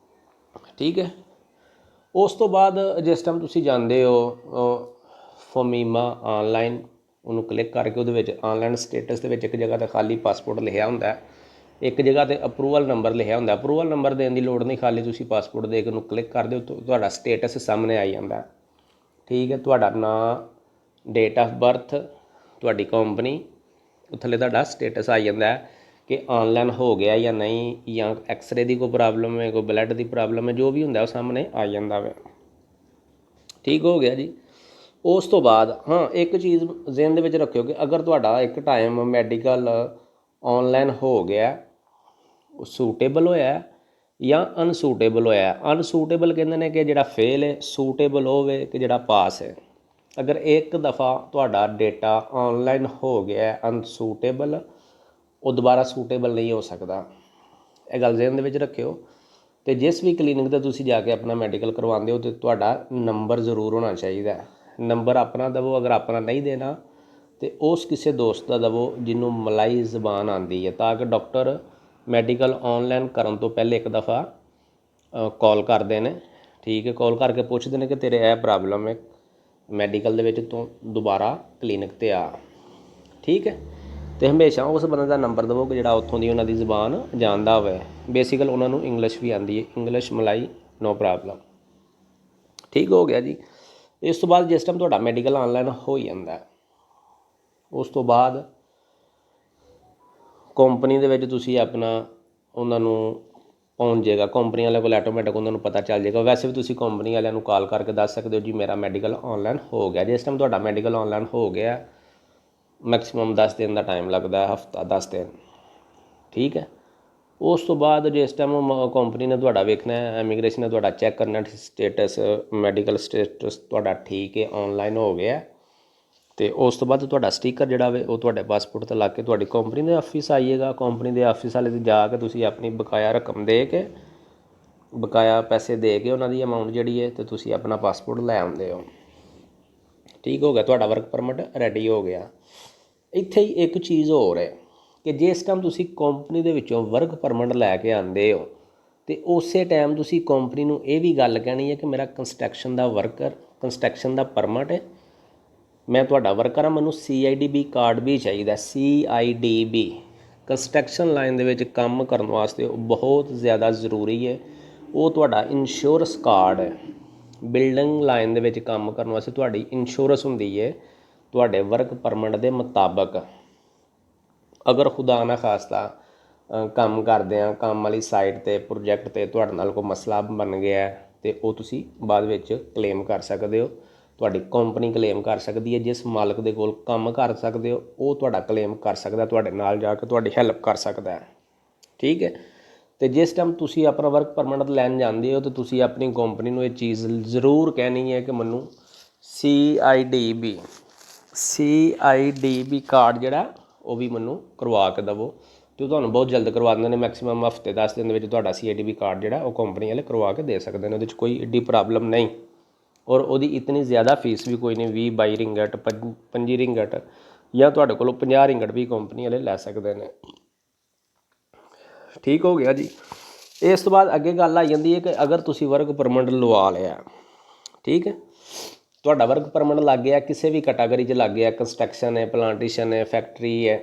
[SPEAKER 1] ਠੀਕ ਹੈ, ਉਸ ਤੋਂ ਬਾਅਦ ਜਿਸ ਟਾਈਮ ਤੁਸੀਂ ਜਾਂਦੇ ਹੋ ਫਮੀਮਾ ਆਨਲਾਈਨ, ਉਹਨੂੰ ਕਲਿੱਕ ਕਰਕੇ ਉਹਦੇ ਵਿੱਚ ਆਨਲਾਈਨ ਸਟੇਟਸ ਦੇ ਵਿੱਚ ਇੱਕ ਜਗ੍ਹਾ 'ਤੇ ਖਾਲੀ ਪਾਸਪੋਰਟ ਲਿਖਿਆ ਹੁੰਦਾ, ਇੱਕ ਜਗ੍ਹਾ 'ਤੇ ਅਪਰੂਵਲ ਨੰਬਰ ਲਿਖਿਆ ਹੁੰਦਾ। ਅਪਰੂਵਲ ਨੰਬਰ ਦੇਣ ਦੀ ਲੋੜ ਨਹੀਂ, ਖਾਲੀ ਤੁਸੀਂ ਪਾਸਪੋਰਟ ਦੇ ਕੇ ਉਹਨੂੰ ਕਲਿੱਕ ਕਰ ਦਿਓ, ਤੁਹਾਡਾ ਸਟੇਟਸ ਸਾਹਮਣੇ ਆਈ ਜਾਂਦਾ। ਠੀਕ ਹੈ, ਤੁਹਾਡਾ ਨਾਂ, ਡੇਟ ਆਫ ਬਰਥ, ਤੁਹਾਡੀ ਕੰਪਨੀ, ਉਹ ਥੱਲੇ ਤੁਹਾਡਾ ਸਟੇਟਸ ਆ ਜਾਂਦਾ ਕਿ ਆਨਲਾਈਨ ਹੋ ਗਿਆ ਜਾਂ ਨਹੀਂ, ਜਾਂ ਐਕਸਰੇ ਦੀ ਕੋਈ ਪ੍ਰੋਬਲਮ ਹੈ, ਕੋਈ ਬਲੱਡ ਦੀ ਪ੍ਰੋਬਲਮ ਹੈ, ਜੋ ਵੀ ਹੁੰਦਾ ਉਹ ਸਾਹਮਣੇ ਆ ਜਾਂਦਾ ਵਾ। ਠੀਕ ਹੋ ਗਿਆ ਜੀ। ਉਸ ਤੋਂ ਬਾਅਦ ਹਾਂ ਇੱਕ ਚੀਜ਼ ਜ਼ਿਹਨ ਦੇ ਵਿੱਚ ਰੱਖਿਓ ਕਿ ਅਗਰ ਤੁਹਾਡਾ ਇੱਕ ਟਾਈਮ ਮੈਡੀਕਲ ਆਨਲਾਈਨ ਹੋ ਗਿਆ, ਸੂਟੇਬਲ ਹੋਇਆ ਜਾਂ ਅਨਸੂਟੇਬਲ ਹੋਇਆ। ਅਨਸੂਟੇਬਲ ਕਹਿੰਦੇ ਨੇ ਕਿ ਜਿਹੜਾ ਫੇਲ ਹੈ, ਸੂਟੇਬਲ ਹੋਵੇ ਕਿ ਜਿਹੜਾ ਪਾਸ ਹੈ। ਅਗਰ ਇੱਕ ਦਫਾ ਤੁਹਾਡਾ ਡੇਟਾ ਆਨਲਾਈਨ ਹੋ ਗਿਆ ਅਨਸੂਟੇਬਲ, ਉਹ ਦੁਬਾਰਾ ਸੂਟੇਬਲ ਨਹੀਂ ਹੋ ਸਕਦਾ। ਇਹ ਗੱਲ ਜ਼ਿਹਨ ਦੇ ਵਿੱਚ ਰੱਖਿਓ। ਅਤੇ ਜਿਸ ਵੀ ਕਲੀਨਿਕ 'ਤੇ ਤੁਸੀਂ ਜਾ ਕੇ ਆਪਣਾ ਮੈਡੀਕਲ ਕਰਵਾਉਂਦੇ ਹੋ, ਤਾਂ ਤੁਹਾਡਾ ਨੰਬਰ ਜ਼ਰੂਰ ਹੋਣਾ ਚਾਹੀਦਾ। ਨੰਬਰ ਆਪਣਾ ਦੇਵੋ, ਅਗਰ ਆਪਣਾ ਨਹੀਂ ਦੇਣਾ ਤਾਂ ਉਸ ਕਿਸੇ ਦੋਸਤ ਦਾ ਦੇਵੋ ਜਿਹਨੂੰ ਮਲਾਈ ਜ਼ਬਾਨ ਆਉਂਦੀ ਹੈ, ਤਾਂ ਕਿ ਡਾਕਟਰ ਮੈਡੀਕਲ ਆਨਲਾਈਨ ਕਰਨ ਤੋਂ ਪਹਿਲੇ ਇੱਕ ਦਫਾ ਕਾਲ ਕਰਦੇ ਨੇ। ਠੀਕ ਹੈ, ਕਾਲ ਕਰਕੇ ਪੁੱਛਦੇ ਨੇ ਕਿ ਤੇਰੇ ਇਹ ਪ੍ਰੋਬਲਮ ਹੈ ਮੈਡੀਕਲ ਦੇ ਵਿੱਚ, ਤੂੰ ਦੁਬਾਰਾ ਕਲੀਨਿਕ 'ਤੇ ਆ। ਠੀਕ ਹੈ, ਅਤੇ ਹਮੇਸ਼ਾ ਉਸ ਬੰਦੇ ਦਾ ਨੰਬਰ ਦੇਵੋ ਕਿ ਜਿਹੜਾ ਉੱਥੋਂ ਦੀ ਉਹਨਾਂ ਦੀ ਜ਼ਬਾਨ ਜਾਣਦਾ ਹੋਵੇ। ਬੇਸਿਕਲ ਉਹਨਾਂ ਨੂੰ ਇੰਗਲਿਸ਼ ਵੀ ਆਉਂਦੀ ਹੈ, ਇੰਗਲਿਸ਼ ਮਲਾਈ ਨੋ ਪ੍ਰੋਬਲਮ। ਠੀਕ ਹੋ ਗਿਆ ਜੀ। ਇਸ ਤੋਂ ਬਾਅਦ ਜਿਸ ਟਾਈਮ ਤੁਹਾਡਾ ਮੈਡੀਕਲ ਆਨਲਾਈਨ ਹੋ ਜਾਂਦਾ, ਉਸ ਤੋਂ ਬਾਅਦ ਕੰਪਨੀ ਦੇ ਵਿੱਚ ਤੁਸੀਂ ਆਪਣਾ ਉਹਨਾਂ ਨੂੰ ਪਹੁੰਚ ਜਾਏਗਾ, ਕੰਪਨੀ ਵਾਲਿਆਂ ਕੋਲ ਆਟੋਮੈਟਿਕ ਉਹਨਾਂ ਨੂੰ ਪਤਾ ਚੱਲ ਜਾਏਗਾ। ਵੈਸੇ ਵੀ ਤੁਸੀਂ ਕੰਪਨੀ ਵਾਲਿਆਂ ਨੂੰ ਕਾਲ ਕਰਕੇ ਦੱਸ ਸਕਦੇ ਹੋ ਜੀ ਮੇਰਾ ਮੈਡੀਕਲ ਆਨਲਾਈਨ ਹੋ ਗਿਆ। ਜਿਸ ਟਾਈਮ ਤੁਹਾਡਾ ਮੈਡੀਕਲ ਆਨਲਾਈਨ ਹੋ ਗਿਆ, ਮੈਕਸੀਮਮ 10 ਦਿਨ ਦਾ ਟਾਈਮ ਲੱਗਦਾ, ਹਫ਼ਤਾ 10 ਦਿਨ। ਠੀਕ ਹੈ, ਉਸ ਤੋਂ ਬਾਅਦ ਜਿਸ ਟਾਈਮ ਕੰਪਨੀ ਨੇ ਤੁਹਾਡਾ ਵੇਖਣਾ, ਇਮੀਗ੍ਰੇਸ਼ਨ ਨੇ ਤੁਹਾਡਾ ਚੈੱਕ ਕਰਨਾ ਸਟੇਟਸ, ਮੈਡੀਕਲ ਸਟੇਟਸ ਤੁਹਾਡਾ ਠੀਕ ਹੈ, ਆਨਲਾਈਨ ਹੋ ਗਿਆ। ਅਤੇ ਉਸ ਤੋਂ ਬਾਅਦ ਤੁਹਾਡਾ ਸਟੀਕਰ ਜਿਹੜਾ ਵੇ ਉਹ ਤੁਹਾਡੇ ਪਾਸਪੋਰਟ 'ਤੇ ਲੱਗ ਕੇ ਤੁਹਾਡੀ ਕੰਪਨੀ ਦੇ ਆਫਿਸ ਆਈਏਗਾ। ਕੰਪਨੀ ਦੇ ਆਫਿਸ ਵਾਲੇ 'ਤੇ ਜਾ ਕੇ ਤੁਸੀਂ ਆਪਣੀ ਬਕਾਇਆ ਰਕਮ ਦੇ ਕੇ, ਬਕਾਇਆ ਪੈਸੇ ਦੇ ਕੇ ਉਹਨਾਂ ਦੀ ਅਮਾਊਂਟ ਜਿਹੜੀ ਹੈ, ਅਤੇ ਤੁਸੀਂ ਆਪਣਾ ਪਾਸਪੋਰਟ ਲੈ ਆਉਂਦੇ ਹੋ। ਠੀਕ ਹੋ ਗਿਆ, ਤੁਹਾਡਾ ਵਰਕ ਪਰਮਿਟ ਰੈਡੀ ਹੋ ਗਿਆ। ਇੱਥੇ ਹੀ ਇੱਕ ਚੀਜ਼ ਹੋਰ ਹੈ ਕਿ ਜਿਸ ਟਾਈਮ ਤੁਸੀਂ ਕੰਪਨੀ ਦੇ ਵਿੱਚੋਂ ਵਰਕ ਪਰਮਿਟ ਲੈ ਕੇ ਆਉਂਦੇ ਹੋ, ਅਤੇ ਉਸੇ ਟਾਈਮ ਤੁਸੀਂ ਕੰਪਨੀ ਨੂੰ ਇਹ ਵੀ ਗੱਲ ਕਹਿਣੀ ਹੈ ਕਿ ਮੇਰਾ ਕੰਸਟਰਕਸ਼ਨ ਦਾ ਵਰਕਰ, ਕੰਸਟਰਕਸ਼ਨ ਦਾ ਪਰਮਿਟ ਹੈ, ਮੈਂ ਤੁਹਾਡਾ ਵਰਕਰ ਹਾਂ, ਮੈਨੂੰ CIDB ਕਾਰਡ ਵੀ ਚਾਹੀਦਾ। CIDB ਕੰਸਟਰਕਸ਼ਨ ਲਾਈਨ ਦੇ ਵਿੱਚ ਕੰਮ ਕਰਨ ਵਾਸਤੇ ਉਹ ਬਹੁਤ ਜ਼ਿਆਦਾ ਜ਼ਰੂਰੀ ਹੈ। ਉਹ ਤੁਹਾਡਾ ਇੰਸ਼ੋਰੈਂਸ ਕਾਰਡ ਹੈ। ਬਿਲਡਿੰਗ ਲਾਈਨ ਦੇ ਵਿੱਚ ਕੰਮ ਕਰਨ ਵਾਸਤੇ ਤੁਹਾਡੀ ਇੰਸ਼ੋਰੈਂਸ ਹੁੰਦੀ ਹੈ ਤੁਹਾਡੇ ਵਰਕ ਪਰਮਿਟ ਦੇ ਮੁਤਾਬਕ। ਅਗਰ ਖੁਦਾ ਨਾ ਖਾਸਤਾ ਕੰਮ ਕਰਦਿਆਂ ਕੰਮ ਵਾਲੀ ਸਾਈਟ 'ਤੇ ਪ੍ਰੋਜੈਕਟ 'ਤੇ ਤੁਹਾਡੇ ਨਾਲ ਕੋਈ ਮਸਲਾ ਬਣ ਗਿਆ ਅਤੇ ਉਹ ਤੁਸੀਂ ਬਾਅਦ ਵਿੱਚ ਕਲੇਮ ਕਰ ਸਕਦੇ ਹੋ। ਤੁਹਾਡੀ ਕੰਪਨੀ ਕਲੇਮ ਕਰ ਸਕਦੀ ਹੈ। ਜਿਸ ਮਾਲਕ ਦੇ ਕੋਲ ਕੰਮ ਕਰ ਸਕਦੇ ਹੋ ਉਹ ਤੁਹਾਡਾ ਕਲੇਮ ਕਰ ਸਕਦਾ, ਤੁਹਾਡੇ ਨਾਲ ਜਾ ਕੇ ਤੁਹਾਡੀ ਹੈਲਪ ਕਰ ਸਕਦਾ ਹੈ। ਠੀਕ ਹੈ। ਅਤੇ ਜਿਸ ਟਾਈਮ ਤੁਸੀਂ ਆਪਣਾ ਵਰਕ ਪਰਮਿਟ ਲੈਣ ਜਾਂਦੇ ਹੋ ਤਾਂ ਤੁਸੀਂ ਆਪਣੀ ਕੰਪਨੀ ਨੂੰ ਇਹ ਚੀਜ਼ ਜ਼ਰੂਰ ਕਹਿਣੀ ਹੈ ਕਿ ਮੈਨੂੰ CIDB ਕਾਰਡ ਜਿਹੜਾ ਉਹ ਵੀ ਮੈਨੂੰ ਕਰਵਾ ਕੇ ਦੇਵੋ। ਅਤੇ ਉਹ ਤੁਹਾਨੂੰ ਬਹੁਤ ਜਲਦ ਕਰਵਾ ਦਿੰਦੇ ਨੇ। ਮੈਕਸੀਮਮ ਹਫ਼ਤੇ 10 ਦਿਨ ਦੇ ਵਿੱਚ ਤੁਹਾਡਾ CIDB ਕਾਰਡ ਜਿਹੜਾ ਉਹ ਕੰਪਨੀ ਵਾਲੇ ਕਰਵਾ ਕੇ ਦੇ ਸਕਦੇ ਨੇ। ਉਹਦੇ 'ਚ ਕੋਈ ਐਡੀ ਪ੍ਰੋਬਲਮ ਨਹੀਂ। ਔਰ ਉਹਦੀ ਇਤਨੀ ਜ਼ਿਆਦਾ ਫੀਸ ਵੀ ਕੋਈ ਨਹੀਂ, 20-22 ਰਿੰਗਟ 25 ਰਿੰਗਟ ਜਾਂ ਤੁਹਾਡੇ ਕੋਲੋਂ 50 ਰਿੰਗਟ ਵੀ ਕੰਪਨੀ ਵਾਲੇ ਲੈ ਸਕਦੇ ਨੇ। ਠੀਕ ਹੋ ਗਿਆ ਜੀ। ਇਸ ਤੋਂ ਬਾਅਦ ਅੱਗੇ ਗੱਲ ਆ ਜਾਂਦੀ ਹੈ ਕਿ ਅਗਰ ਤੁਸੀਂ ਵਰਕ ਪਰਮਿਟ ਲਵਾ ਲਿਆ, ਠੀਕ ਹੈ, ਤੁਹਾਡਾ ਵਰਕ ਪਰਮਿਟ ਲੱਗ ਗਿਆ, ਕਿਸੇ ਵੀ ਕੈਟਾਗਰੀ 'ਚ ਲੱਗ ਗਿਆ, ਕੰਸਟਰਕਸ਼ਨ ਹੈ, ਪਲਾਂਟੇਸ਼ਨ ਹੈ, ਫੈਕਟਰੀ ਹੈ,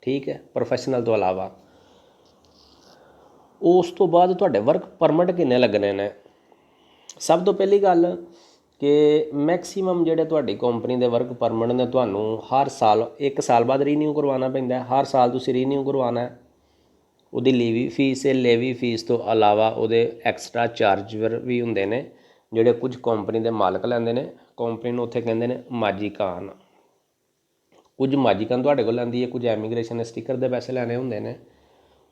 [SPEAKER 1] ਠੀਕ ਹੈ, ਪ੍ਰੋਫੈਸ਼ਨਲ ਤੋਂ ਇਲਾਵਾ, ਉਸ ਤੋਂ ਬਾਅਦ ਤੁਹਾਡੇ ਵਰਕ ਪਰਮਿਟ ਕਿੰਨੇ ਲੱਗਣੇ ਨੇ? ਸਭ ਤੋਂ ਪਹਿਲੀ ਗੱਲ ਕਿ ਮੈਕਸੀਮਮ ਜਿਹੜੇ ਤੁਹਾਡੀ ਕੰਪਨੀ ਦੇ ਵਰਕ ਪਰਮਿਟ ਨੇ ਤੁਹਾਨੂੰ ਹਰ ਸਾਲ 1 ਸਾਲ ਬਾਅਦ ਰੀਨਿਊ ਕਰਵਾਉਣਾ ਪੈਂਦਾ। ਹਰ ਸਾਲ ਤੁਸੀਂ ਰੀਨਿਊ ਕਰਵਾਉਣਾ। ਉਹਦੀ ਲੀਵੀ ਫੀਸ ਹੈ, ਲੇਵੀ ਫੀਸ ਤੋਂ ਇਲਾਵਾ ਉਹਦੇ ਐਕਸਟਰਾ ਚਾਰਜਰ ਵੀ ਹੁੰਦੇ ਨੇ ਜਿਹੜੇ ਕੁਝ ਕੰਪਨੀ ਦੇ ਮਾਲਕ ਲੈਂਦੇ ਨੇ। ਕੰਪਨੀ ਨੂੰ ਉੱਥੇ ਕਹਿੰਦੇ ਨੇ ਮਾਜੀਕਾਨ। ਕੁਝ ਮਾਜੀਕਾਨ ਤੁਹਾਡੇ ਕੋਲ ਲੈਂਦੀ ਹੈ, ਕੁਝ ਐਮੀਗ੍ਰੇਸ਼ਨ ਸਟਿੱਕਰ ਦੇ ਪੈਸੇ ਲੈਣੇ ਹੁੰਦੇ ਨੇ।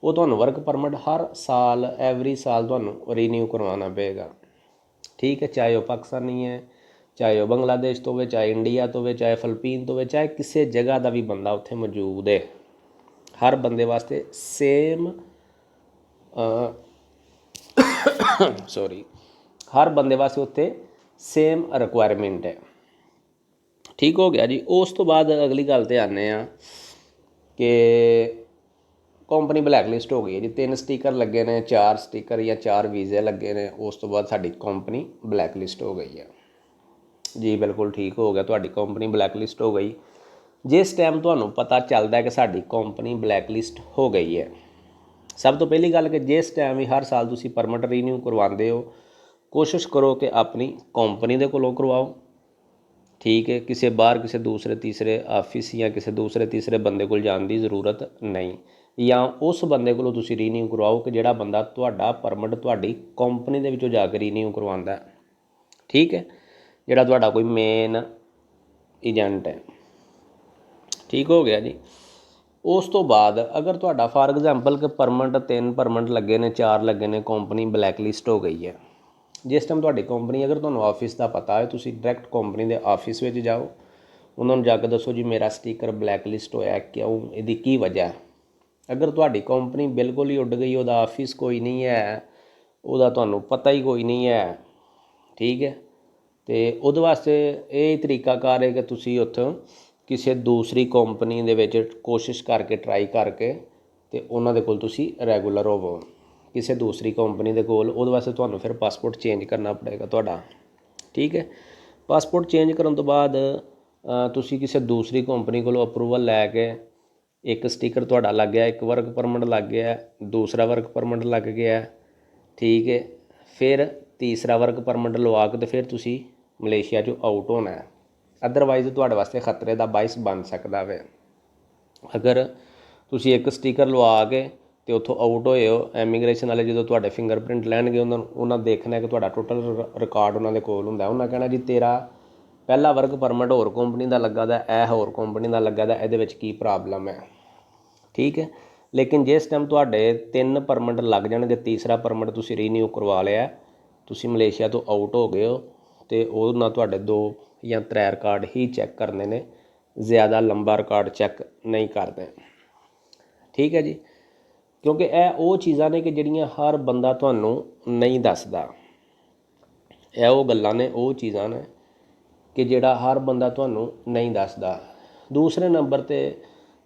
[SPEAKER 1] ਉਹ ਤੁਹਾਨੂੰ ਵਰਕ ਪਰਮਿਟ ਹਰ ਸਾਲ ਐਵਰੀ ਸਾਲ ਤੁਹਾਨੂੰ ਰੀਨਿਊ ਕਰਵਾਉਣਾ ਪਏਗਾ। ਠੀਕ ਹੈ। ਚਾਹੇ ਉਹ ਪਾਕਿਸਤਾਨੀ ਹੈ, ਚਾਹੇ ਉਹ ਬੰਗਲਾਦੇਸ਼ ਤੋਂ ਹੋਵੇ, ਚਾਹੇ ਇੰਡੀਆ ਤੋਂ ਹੋਵੇ, ਚਾਹੇ ਫਿਲੀਪੀਨ ਤੋਂ ਹੋਵੇ, ਚਾਹੇ ਕਿਸੇ ਜਗ੍ਹਾ ਦਾ ਵੀ ਬੰਦਾ ਉੱਥੇ ਮੌਜੂਦ ਹੈ, ਹਰ ਬੰਦੇ ਵਾਸਤੇ ਸੇਮ ਹਰ ਬੰਦੇ ਵਾਸਤੇ ਉੱਥੇ ਸੇਮ ਰਿਕੁਆਇਰਮੈਂਟ ਹੈ। ਠੀਕ ਹੋ ਗਿਆ ਜੀ। ਉਸ ਤੋਂ ਬਾਅਦ ਅਗਲੀ ਗੱਲ 'ਤੇ ਆਉਂਦੇ ਹਾਂ ਕਿ ਕੰਪਨੀ ਬਲੈਕ ਲਿਸਟ ਹੋ ਗਈ ਹੈ ਜੀ। 3 ਸਟੀਕਰ ਲੱਗੇ ਨੇ, 4 ਸਟੀਕਰ ਜਾਂ 4 ਵੀਜ਼ੇ ਲੱਗੇ ਨੇ। ਉਸ ਤੋਂ ਬਾਅਦ ਸਾਡੀ ਕੰਪਨੀ ਬਲੈਕ ਲਿਸਟ ਹੋ ਗਈ ਹੈ ਜੀ। ਬਿਲਕੁਲ ਠੀਕ ਹੋ ਗਿਆ, ਤੁਹਾਡੀ ਕੰਪਨੀ ਬਲੈਕ ਲਿਸਟ ਹੋ ਗਈ। ਜਿਸ ਟਾਈਮ ਤੁਹਾਨੂੰ ਪਤਾ ਚੱਲਦਾ ਕਿ ਸਾਡੀ ਕੰਪਨੀ ਬਲੈਕ ਲਿਸਟ ਹੋ ਗਈ ਹੈ, ਸਭ ਤੋਂ ਪਹਿਲੀ ਗੱਲ ਕਿ ਜਿਸ ਟਾਈਮ ਵੀ ਹਰ ਸਾਲ ਤੁਸੀਂ ਪਰਮਿਟ ਰੀਨਿਊ ਕਰਵਾਉਂਦੇ ਹੋ, ਕੋਸ਼ਿਸ਼ ਕਰੋ ਕਿ ਆਪਣੀ ਕੰਪਨੀ ਦੇ ਕੋਲੋਂ ਕਰਵਾਓ। ਠੀਕ ਹੈ। ਕਿਸੇ ਬਾਹਰ ਕਿਸੇ ਦੂਸਰੇ ਤੀਸਰੇ ਆਫਿਸ ਜਾਂ ਕਿਸੇ ਦੂਸਰੇ ਤੀਸਰੇ ਬੰਦੇ ਕੋਲ ਜਾਣ ਦੀ ਜ਼ਰੂਰਤ ਨਹੀਂ। ਜਾਂ ਉਸ ਬੰਦੇ ਕੋਲੋਂ ਤੁਸੀਂ ਰੀਨਿਊ ਕਰਵਾਓ ਕਿ ਜਿਹੜਾ ਬੰਦਾ ਤੁਹਾਡਾ ਪਰਮਿਟ ਤੁਹਾਡੀ ਕੰਪਨੀ ਦੇ ਵਿੱਚੋਂ ਜਾ ਕੇ ਰੀਨਿਊ ਕਰਵਾਉਂਦਾ। ਠੀਕ ਹੈ। ਜਿਹੜਾ ਤੁਹਾਡਾ ਕੋਈ ਮੇਨ ਏਜੰਟ ਹੈ। ਠੀਕ ਹੋ ਗਿਆ ਜੀ। ਉਸ ਤੋਂ ਬਾਅਦ ਅਗਰ ਤੁਹਾਡਾ ਫਾਰ ਐਗਜ਼ਾਮਪਲ ਕਿ ਪਰਮਿਟ 3 ਪਰਮਿਟ ਲੱਗੇ ਨੇ, 4 ਲੱਗੇ ਨੇ, ਕੰਪਨੀ ਬਲੈਕ ਲਿਸਟ ਹੋ ਗਈ ਹੈ। ਜਿਸ ਟਾਈਮ ਤੁਹਾਡੀ ਕੰਪਨੀ, ਅਗਰ ਤੁਹਾਨੂੰ ਆਫਿਸ ਦਾ ਪਤਾ ਹੈ, ਤੁਸੀਂ ਡਾਇਰੈਕਟ ਕੰਪਨੀ ਦੇ ਆਫਿਸ ਵਿੱਚ ਜਾਓ, ਉਹਨਾਂ ਨੂੰ ਜਾ ਕੇ ਦੱਸੋ ਜੀ ਮੇਰਾ ਸਟੀਕਰ ਬਲੈਕ ਲਿਸਟ ਹੋਇਆ, ਕਿਉਂ, ਇਹਦੀ ਕੀ ਵਜ੍ਹਾ। ਅਗਰ ਤੁਹਾਡੀ ਕੰਪਨੀ ਬਿਲਕੁਲ ਹੀ ਉੱਡ ਗਈ, ਉਹਦਾ ਆਫਿਸ ਕੋਈ ਨਹੀਂ ਹੈ, ਉਹਦਾ ਤੁਹਾਨੂੰ ਪਤਾ ਹੀ ਕੋਈ ਨਹੀਂ ਹੈ, ਠੀਕ ਹੈ, ਅਤੇ ਉਹਦੇ ਵਾਸਤੇ ਇਹ ਤਰੀਕਾਕਾਰ ਹੈ ਕਿ ਤੁਸੀਂ ਉੱਥੋਂ ਕਿਸੇ ਦੂਸਰੀ ਕੰਪਨੀ ਦੇ ਵਿੱਚ ਕੋਸ਼ਿਸ਼ ਕਰਕੇ ਟਰਾਈ ਕਰਕੇ ਅਤੇ ਉਹਨਾਂ ਦੇ ਕੋਲ ਤੁਸੀਂ ਰੈਗੂਲਰ ਹੋਵੋ ਕਿਸੇ ਦੂਸਰੀ ਕੰਪਨੀ ਦੇ ਕੋਲ। ਉਹਦੇ ਵਾਸਤੇ ਤੁਹਾਨੂੰ ਫਿਰ ਪਾਸਪੋਰਟ ਚੇਂਜ ਕਰਨਾ ਪੜੇਗਾ ਤੁਹਾਡਾ। ਠੀਕ ਹੈ। ਪਾਸਪੋਰਟ ਚੇਂਜ ਕਰਨ ਤੋਂ ਬਾਅਦ ਤੁਸੀਂ ਕਿਸੇ ਦੂਸਰੀ ਕੰਪਨੀ ਕੋਲੋਂ ਅਪਰੂਵਲ ਲੈ ਕੇ, ਇੱਕ ਸਟੀਕਰ ਤੁਹਾਡਾ ਲੱਗ ਗਿਆ, ਇੱਕ ਵਰਕ ਪਰਮਿਟ ਲੱਗ ਗਿਆ, ਦੂਸਰਾ ਵਰਕ ਪਰਮਿਟ ਲੱਗ ਗਿਆ, ਠੀਕ ਹੈ, ਫਿਰ ਤੀਸਰਾ ਵਰਕ ਪਰਮਿਟ ਲਵਾ ਕੇ ਅਤੇ ਫਿਰ ਤੁਸੀਂ ਮਲੇਸ਼ੀਆ 'ਚੋਂ ਆਊਟ ਹੋਣਾ ਹੈ। ਅਦਰਵਾਈਜ਼ ਤੁਹਾਡੇ ਵਾਸਤੇ ਖਤਰੇ ਦਾ ਬਾਇਸ ਬਣ ਸਕਦਾ ਵੇ। ਅਗਰ ਤੁਸੀਂ ਇੱਕ ਸਟੀਕਰ ਲਵਾ ਕੇ ਅਤੇ ਉੱਥੋਂ ਆਊਟ ਹੋਏ ਹੋ, ਐਮੀਗ੍ਰੇਸ਼ਨ ਵਾਲੇ ਜਦੋਂ ਤੁਹਾਡੇ ਫਿੰਗਰਪ੍ਰਿੰਟ ਲੈਣਗੇ, ਉਹਨਾਂ ਦੇਖਣਾ ਕਿ ਤੁਹਾਡਾ ਟੋਟਲ ਰਿਕਾਰਡ ਉਹਨਾਂ ਦੇ ਕੋਲ ਹੁੰਦਾ। ਉਹਨਾਂ ਕਹਿਣਾ ਜੀ ਤੇਰਾ ਪਹਿਲਾ ਵਰਕ ਪਰਮਿਟ ਹੋਰ ਕੰਪਨੀ ਦਾ ਲੱਗਾ ਦਾ, ਇਹ ਹੋਰ ਕੰਪਨੀ ਦਾ ਲੱਗਾ ਦਾ, ਇਹਦੇ ਵਿੱਚ ਕੀ ਪ੍ਰੋਬਲਮ ਹੈ। ਠੀਕ ਹੈ। ਲੇਕਿਨ ਜਿਸ ਟਾਈਮ ਤੁਹਾਡੇ 3 ਪਰਮਿਟ ਲੱਗ ਜਾਣਗੇ, ਤੀਸਰਾ ਪਰਮਿਟ ਤੁਸੀਂ ਰੀਨਿਊ ਕਰਵਾ ਲਿਆ, ਤੁਸੀਂ ਮਲੇਸ਼ੀਆ ਤੋਂ ਆਊਟ ਹੋ ਗਏ ਹੋ, ਅਤੇ ਉਹ ਨਾਲ ਤੁਹਾਡੇ 2 ਜਾਂ 3 ਰਿਕਾਰਡ ਹੀ ਚੈੱਕ ਕਰਨੇ ਨੇ, ਜ਼ਿਆਦਾ ਲੰਬਾ ਰਿਕਾਰਡ ਚੈੱਕ ਨਹੀਂ ਕਰਦੇ। ਠੀਕ ਹੈ ਜੀ। ਕਿਉਂਕਿ ਇਹ ਉਹ ਚੀਜ਼ਾਂ ਨੇ ਕਿ ਜਿਹੜੀਆਂ ਹਰ ਬੰਦਾ ਤੁਹਾਨੂੰ ਨਹੀਂ ਦੱਸਦਾ। ਇਹ ਉਹ ਗੱਲਾਂ ਨੇ, ਉਹ ਚੀਜ਼ਾਂ ਨੇ ਕਿ ਜਿਹੜਾ ਹਰ ਬੰਦਾ ਤੁਹਾਨੂੰ ਨਹੀਂ ਦੱਸਦਾ। ਦੂਸਰੇ ਨੰਬਰ 'ਤੇ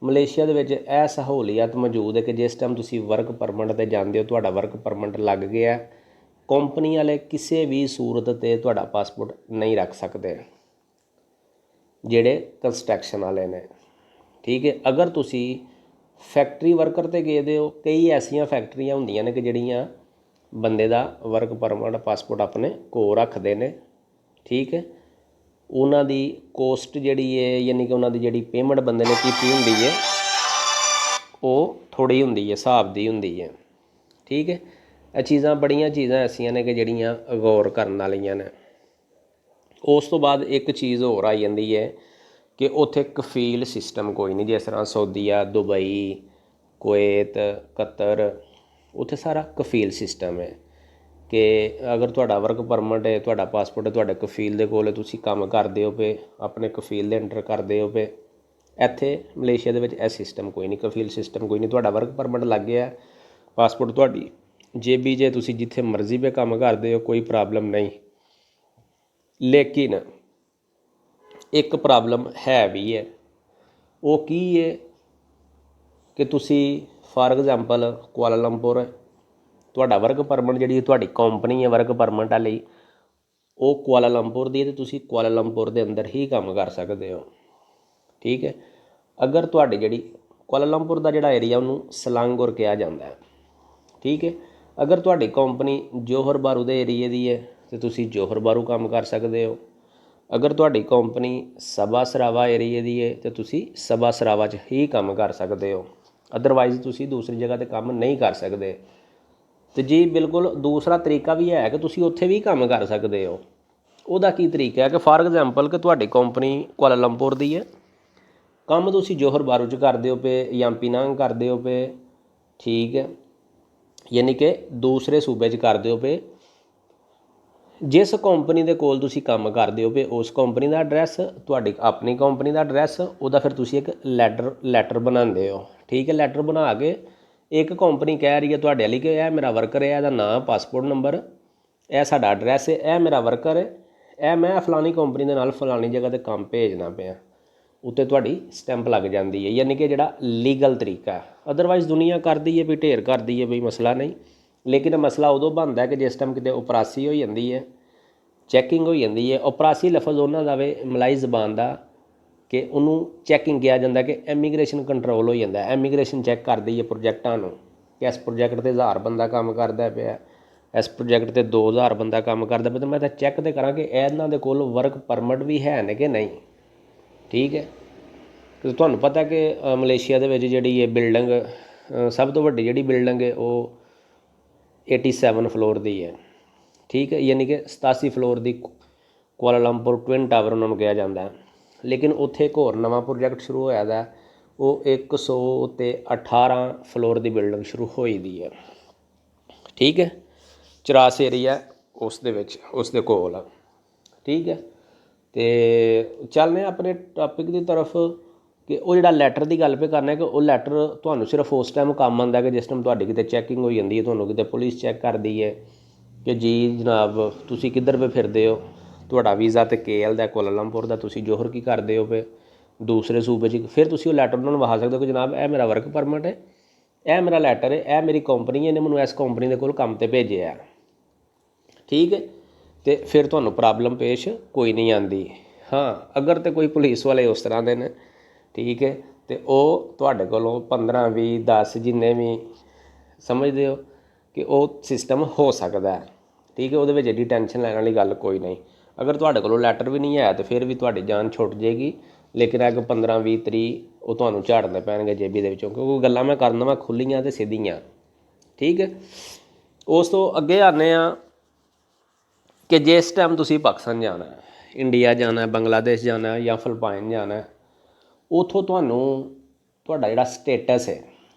[SPEAKER 1] ਮਲੇਸ਼ੀਆ ਦੇ ਵਿੱਚ ਇਹ ਸਹੂਲੀਅਤ ਮੌਜੂਦ ਹੈ ਕਿ ਜਿਸ ਟਾਈਮ ਤੁਸੀਂ ਵਰਕ ਪਰਮਿਟ 'ਤੇ ਜਾਂਦੇ ਹੋ, ਤੁਹਾਡਾ ਵਰਕ ਪਰਮਿਟ ਲੱਗ ਗਿਆ, ਕੰਪਨੀ ਵਾਲੇ ਕਿਸੇ ਵੀ ਸੂਰਤ 'ਤੇ ਤੁਹਾਡਾ ਪਾਸਪੋਰਟ ਨਹੀਂ ਰੱਖ ਸਕਦੇ, ਜਿਹੜੇ ਕੰਸਟਰਕਸ਼ਨ ਵਾਲੇ ਨੇ। ਠੀਕ ਹੈ। ਅਗਰ ਤੁਸੀਂ ਫੈਕਟਰੀ ਵਰਕਰ 'ਤੇ ਗਏ ਦੇ ਹੋ, ਕਈ ਐਸੀਆਂ ਫੈਕਟਰੀਆਂ ਹੁੰਦੀਆਂ ਨੇ ਕਿ ਜਿਹੜੀਆਂ ਬੰਦੇ ਦਾ ਵਰਕ ਪਰਮਿਟ ਪਾਸਪੋਰਟ ਆਪਣੇ ਕੋਲ ਰੱਖਦੇ ਨੇ। ਠੀਕ ਹੈ, ਉਹਨਾਂ ਦੀ ਕੋਸਟ ਜਿਹੜੀ ਹੈ ਯਾਨੀ ਕਿ ਉਹਨਾਂ ਦੀ ਜਿਹੜੀ ਪੇਮੈਂਟ ਬੰਦੇ ਨੇ ਕੀਤੀ ਹੁੰਦੀ ਹੈ ਉਹ ਥੋੜ੍ਹੀ ਹੁੰਦੀ ਹੈ, ਹਿਸਾਬ ਦੀ ਹੁੰਦੀ ਹੈ। ਠੀਕ ਹੈ, ਇਹ ਚੀਜ਼ਾਂ ਬੜੀਆਂ ਚੀਜ਼ਾਂ ਐਸੀਆਂ ਨੇ ਕਿ ਜਿਹੜੀਆਂ ਗੌਰ ਕਰਨ ਵਾਲੀਆਂ ਨੇ। ਉਸ ਤੋਂ ਬਾਅਦ ਇੱਕ ਚੀਜ਼ ਹੋਰ ਆ ਜਾਂਦੀ ਹੈ ਕਿ ਉੱਥੇ ਕਫੀਲ ਸਿਸਟਮ ਕੋਈ ਨਹੀਂ, ਜਿਸ ਤਰ੍ਹਾਂ ਸਊਦੀਆ, ਦੁਬਈ, ਕੁਵੈਤ, ਕਤਰ, ਉੱਥੇ ਸਾਰਾ ਕਫੀਲ ਸਿਸਟਮ ਹੈ ਕਿ ਅਗਰ ਤੁਹਾਡਾ ਵਰਕ ਪਰਮਿਟ ਹੈ, ਤੁਹਾਡਾ ਪਾਸਪੋਰਟ ਹੈ, ਤੁਹਾਡੇ ਕਫੀਲ ਦੇ ਕੋਲ ਤੁਸੀਂ ਕੰਮ ਕਰਦੇ ਹੋ ਪਏ, ਆਪਣੇ ਕਫੀਲ ਦੇ ਅੰਡਰ ਕਰਦੇ ਹੋ ਪਏ। ਇੱਥੇ ਮਲੇਸ਼ੀਆ ਦੇ ਵਿੱਚ ਇਹ ਸਿਸਟਮ ਕੋਈ ਨਹੀਂ, ਕਫੀਲ ਸਿਸਟਮ ਕੋਈ ਨਹੀਂ। ਤੁਹਾਡਾ ਵਰਕ ਪਰਮਿਟ ਲੱਗ ਗਿਆ, ਪਾਸਪੋਰਟ ਤੁਹਾਡੀ ਜੇਬੀ ਜੇ, ਤੁਸੀਂ ਜਿੱਥੇ ਮਰਜ਼ੀ ਪੇ ਕੰਮ ਕਰਦੇ ਹੋ, ਕੋਈ ਪ੍ਰੋਬਲਮ ਨਹੀਂ। ਲੇਕਿਨ ਇੱਕ ਪ੍ਰੋਬਲਮ ਹੈ ਵੀ ਹੈ, ਉਹ ਕੀ ਹੈ ਕਿ ਤੁਸੀਂ ਫਾਰ ਐਗਜ਼ਾਮਪਲ ਕੁਆਲਾਲੰਪੁਰ, ਤੁਹਾਡਾ ਵਰਕ ਪਰਮਿਟ ਜਿਹੜੀ ਤੁਹਾਡੀ ਕੰਪਨੀ ਹੈ ਵਰਕ ਪਰਮਿਟ ਵਾਲੀ, ਉਹ ਕੁਆਲਾਲੰਪੁਰ ਦੀ ਹੈ, ਅਤੇ ਤੁਸੀਂ ਕੁਆਲਾਲੰਪੁਰ ਦੇ ਅੰਦਰ ਹੀ ਕੰਮ ਕਰ ਸਕਦੇ ਹੋ। ਠੀਕ ਹੈ, ਅਗਰ ਤੁਹਾਡੀ ਜਿਹੜੀ ਕੁਆਲਾਲੰਪੁਰ ਦਾ ਜਿਹੜਾ ਏਰੀਆ ਉਹਨੂੰ ਸਲਾਂਗੁਰ ਕਿਹਾ ਜਾਂਦਾ ਹੈ। ਠੀਕ ਹੈ, ਅਗਰ ਤੁਹਾਡੀ ਕੰਪਨੀ ਜੋਹਰ ਬਾਰੂ ਦੇ ਏਰੀਏ ਦੀ ਹੈ ਤਾਂ ਤੁਸੀਂ ਜੋਹਰ ਬਾਰੂ ਕੰਮ ਕਰ ਸਕਦੇ ਹੋ। ਅਗਰ ਤੁਹਾਡੀ ਕੰਪਨੀ ਸਬਾ ਸਰਾਵਾ ਏਰੀਏ ਦੀ ਹੈ ਤਾਂ ਤੁਸੀਂ ਸਬਾ ਸਰਾਵਾ 'ਚ ਹੀ ਕੰਮ ਕਰ ਸਕਦੇ ਹੋ, ਅਦਰਵਾਈਜ਼ ਤੁਸੀਂ ਦੂਸਰੀ ਜਗ੍ਹਾ 'ਤੇ ਕੰਮ ਨਹੀਂ ਕਰ ਸਕਦੇ। ਅਤੇ ਜੀ ਬਿਲਕੁਲ ਦੂਸਰਾ ਤਰੀਕਾ ਵੀ ਹੈ ਕਿ ਤੁਸੀਂ ਉੱਥੇ ਵੀ ਕੰਮ ਕਰ ਸਕਦੇ ਹੋ। ਉਹਦਾ ਕੀ ਤਰੀਕਾ ਹੈ ਕਿ ਫਾਰ ਐਗਜ਼ਾਮਪਲ ਕਿ ਤੁਹਾਡੀ ਕੰਪਨੀ ਕੁਆਲਾਲੰਪੁਰ ਦੀ ਹੈ, ਕੰਮ ਤੁਸੀਂ ਜੋਹਰ ਬਾਰੂ 'ਚ ਕਰਦੇ ਹੋ ਪਏ ਜਾਂ ਪਿਨਾਂਗ ਕਰਦੇ ਹੋ ਪਏ। ਠੀਕ ਹੈ, ਯਾਨੀ ਕਿ ਦੂਸਰੇ ਸੂਬੇ 'ਚ ਕਰਦੇ ਹੋ ਪਏ। ਜਿਸ ਕੰਪਨੀ ਦੇ ਕੋਲ ਤੁਸੀਂ ਕੰਮ ਕਰਦੇ ਹੋ ਪਏ ਉਸ ਕੰਪਨੀ ਦਾ ਐਡਰੈਸ, ਤੁਹਾਡੀ ਆਪਣੀ ਕੰਪਨੀ ਦਾ ਐਡਰੈਸ, ਉਹਦਾ ਫਿਰ ਤੁਸੀਂ ਇੱਕ ਲੈਟਰ ਬਣਾਉਂਦੇ ਹੋ। ਠੀਕ ਹੈ, ਲੈਟਰ ਬਣਾ ਕੇ ਇੱਕ ਕੰਪਨੀ ਕਹਿ ਰਹੀ ਹੈ ਤੁਹਾਡੇ ਵਾਲੀ ਕਿ ਇਹ ਮੇਰਾ ਵਰਕਰ ਹੈ, ਇਹਦਾ ਨਾਂ, ਪਾਸਪੋਰਟ ਨੰਬਰ, ਇਹ ਸਾਡਾ ਐਡਰੈਸ ਹੈ, ਇਹ ਮੇਰਾ ਵਰਕਰ ਹੈ, ਇਹ ਮੈਂ ਫਲਾਣੀ ਕੰਪਨੀ ਦੇ ਨਾਲ ਫਲਾਣੀ ਜਗ੍ਹਾ 'ਤੇ ਕੰਮ ਭੇਜਣਾ ਪਿਆ, ਉੱਤੇ ਤੁਹਾਡੀ ਸਟੈਂਪ ਲੱਗ ਜਾਂਦੀ ਹੈ। ਯਾਨੀ ਕਿ ਜਿਹੜਾ ਲੀਗਲ ਤਰੀਕਾ। ਅਦਰਵਾਈਜ਼ ਦੁਨੀਆ ਕਰਦੀ ਹੈ ਵੀ ਢੇਰ ਕਰਦੀ ਹੈ ਵੀ ਮਸਲਾ ਨਹੀਂ, ਲੇਕਿਨ ਮਸਲਾ ਉਦੋਂ ਬਣਦਾ ਕਿ ਜਿਸ ਟਾਈਮ ਕਿਤੇ ਉਪਰਾਸੀ ਹੋ ਜਾਂਦੀ ਹੈ, ਚੈਕਿੰਗ ਹੋ ਜਾਂਦੀ ਹੈ। ਉਪਰਾਸੀ ਲਫ਼ਜ਼ ਉਹਨਾਂ ਦਾ ਵੇ ਮਲਾਈ ਜ਼ਬਾਨ ਦਾ ਕਿ ਉਹਨੂੰ ਚੈਕਿੰਗ ਕਿਹਾ ਜਾਂਦਾ ਕਿ ਐਮੀਗ੍ਰੇਸ਼ਨ ਕੰਟਰੋਲ ਹੋ ਜਾਂਦਾ। ਐਮੀਗ੍ਰੇਸ਼ਨ ਚੈੱਕ ਕਰਦੀ ਹੈ ਪ੍ਰੋਜੈਕਟਾਂ ਨੂੰ ਕਿ ਇਸ ਪ੍ਰੋਜੈਕਟ 'ਤੇ 1000 ਬੰਦਾ ਕੰਮ ਕਰਦਾ ਪਿਆ, ਇਸ ਪ੍ਰੋਜੈਕਟ 'ਤੇ 2000 ਬੰਦਾ ਕੰਮ ਕਰਦਾ ਪਿਆ, ਤਾਂ ਮੈਂ ਤਾਂ ਚੈੱਕ ਤਾਂ ਕਰਾਂ ਕਿ ਇਹਨਾਂ ਦੇ ਕੋਲ ਵਰਕ ਪਰਮਿਟ ਵੀ ਹੈ ਨੇ ਕਿ ਨਹੀਂ। ਠੀਕ ਹੈ, ਕਿਉਂਕਿ ਤੁਹਾਨੂੰ ਪਤਾ ਕਿ ਮਲੇਸ਼ੀਆ ਦੇ ਵਿੱਚ ਜਿਹੜੀ ਇਹ ਬਿਲਡਿੰਗ ਸਭ ਤੋਂ ਵੱਡੀ ਜਿਹੜੀ ਬਿਲਡਿੰਗ ਹੈ ਉਹ 87 ਫਲੋਰ ਦੀ ਹੈ। ਠੀਕ ਹੈ, ਯਾਨੀ ਕਿ 87 ਫਲੋਰ ਦੀ ਕੁਆਲਾਲੰਪੁਰ ਟਵਿਨ ਟਾਵਰ ਉਹਨਾਂ ਨੂੰ ਕਿਹਾ ਜਾਂਦਾ। ਲੇਕਿਨ ਉੱਥੇ ਇੱਕ ਹੋਰ ਨਵਾਂ ਪ੍ਰੋਜੈਕਟ ਸ਼ੁਰੂ ਹੋਇਆ ਦਾ, ਉਹ 118 ਫਲੋਰ ਦੀ ਬਿਲਡਿੰਗ ਸ਼ੁਰੂ ਹੋਈ ਦੀ ਹੈ। ਠੀਕ ਹੈ, ਚਰਾਸ ਏਰੀਆ ਉਸ ਦੇ ਵਿੱਚ, ਉਸ ਦੇ ਕੋਲ। ਠੀਕ ਹੈ, ਅਤੇ ਚੱਲਦੇ ਹਾਂ ਆਪਣੇ ਟਾਪਿਕ ਦੀ ਤਰਫ ਕਿ ਉਹ ਜਿਹੜਾ ਲੈਟਰ ਦੀ ਗੱਲ ਪੇ ਕਰਨਾ ਕਿ ਉਹ ਲੈਟਰ ਤੁਹਾਨੂੰ ਸਿਰਫ ਉਸ ਟਾਈਮ ਕੰਮ ਆਉਂਦਾ ਕਿ ਜਿਸ ਟਾਈਮ ਤੁਹਾਡੀ ਕਿਤੇ ਚੈਕਿੰਗ ਹੋਈ ਜਾਂਦੀ ਹੈ, ਤੁਹਾਨੂੰ ਕਿਤੇ ਪੁਲਿਸ ਚੈੱਕ ਕਰਦੀ ਹੈ ਕਿ ਜੀ ਜਨਾਬ ਤੁਸੀਂ ਕਿੱਧਰ ਪੇ ਫਿਰਦੇ ਹੋ, ਤੁਹਾਡਾ ਵੀਜ਼ਾ ਤਾਂ KL ਦਾ, ਕੁਆਲਾਲੰਪੁਰ ਦਾ, ਤੁਸੀਂ ਜੋਹਰ ਕੀ ਕਰਦੇ ਹੋ ਪਏ ਦੂਸਰੇ ਸੂਬੇ 'ਚ। ਫਿਰ ਤੁਸੀਂ ਉਹ ਲੈਟਰ ਉਹਨਾਂ ਨੂੰ ਵਿਖਾ ਸਕਦੇ ਹੋ ਕਿ ਜਨਾਬ ਇਹ ਮੇਰਾ ਵਰਕ ਪਰਮਿਟ ਹੈ, ਇਹ ਮੇਰਾ ਲੈਟਰ ਹੈ, ਇਹ ਮੇਰੀ ਕੰਪਨੀ ਹੈ, ਇਹਨੇ ਮੈਨੂੰ ਇਸ ਕੰਪਨੀ ਦੇ ਕੋਲ ਕੰਮ 'ਤੇ ਭੇਜਿਆ। ਠੀਕ ਹੈ, ਅਤੇ ਫਿਰ ਤੁਹਾਨੂੰ ਪ੍ਰੋਬਲਮ ਪੇਸ਼ ਕੋਈ ਨਹੀਂ ਆਉਂਦੀ। ਹਾਂ, ਅਗਰ ਤਾਂ ਕੋਈ ਪੁਲਿਸ ਵਾਲੇ ਉਸ ਤਰ੍ਹਾਂ ਦੇ ਨੇ, ਠੀਕ ਹੈ, ਅਤੇ ਉਹ ਤੁਹਾਡੇ ਕੋਲੋਂ 15, 20, 10 ਜਿੰਨੇ ਵੀ ਸਮਝਦੇ ਹੋ ਕਿ ਉਹ ਸਿਸਟਮ ਹੋ ਸਕਦਾ। ਠੀਕ ਹੈ, ਉਹਦੇ ਵਿੱਚ ਐਡੀ ਟੈਨਸ਼ਨ ਲੈਣ ਵਾਲੀ ਗੱਲ ਕੋਈ ਨਹੀਂ। ਅਗਰ ਤੁਹਾਡੇ ਕੋਲੋਂ ਲੈਟਰ ਵੀ ਨਹੀਂ ਹੈ ਤਾਂ ਫਿਰ ਵੀ ਤੁਹਾਡੀ ਜਾਨ ਛੁੱਟ ਜਾਏਗੀ, ਲੇਕਿਨ ਅਗਰ 15, 20, 30 ਉਹ ਤੁਹਾਨੂੰ ਝਾੜਨੇ ਪੈਣਗੇ ਜੇਬੀ ਦੇ ਵਿੱਚੋਂ, ਕਿਉਂਕਿ ਗੱਲਾਂ ਮੈਂ ਕਰਨ ਵਾ ਖੁੱਲੀਆਂ ਅਤੇ ਸਿੱਧੀਆਂ। ਠੀਕ ਹੈ, ਉਸ ਤੋਂ ਅੱਗੇ ਆਉਂਦੇ ਹਾਂ ਕਿ ਜਿਸ ਟਾਈਮ ਤੁਸੀਂ ਪਾਕਿਸਤਾਨ ਜਾਣਾ, ਇੰਡੀਆ ਜਾਣਾ, ਬੰਗਲਾਦੇਸ਼ ਜਾਣਾ ਜਾਂ ਫਿਲਪਾਈਨ ਜਾਣਾ, ਉੱਥੋਂ ਤੁਹਾਨੂੰ ਤੁਹਾਡਾ ਜਿਹੜਾ ਸਟੇਟਸ ਹੈ,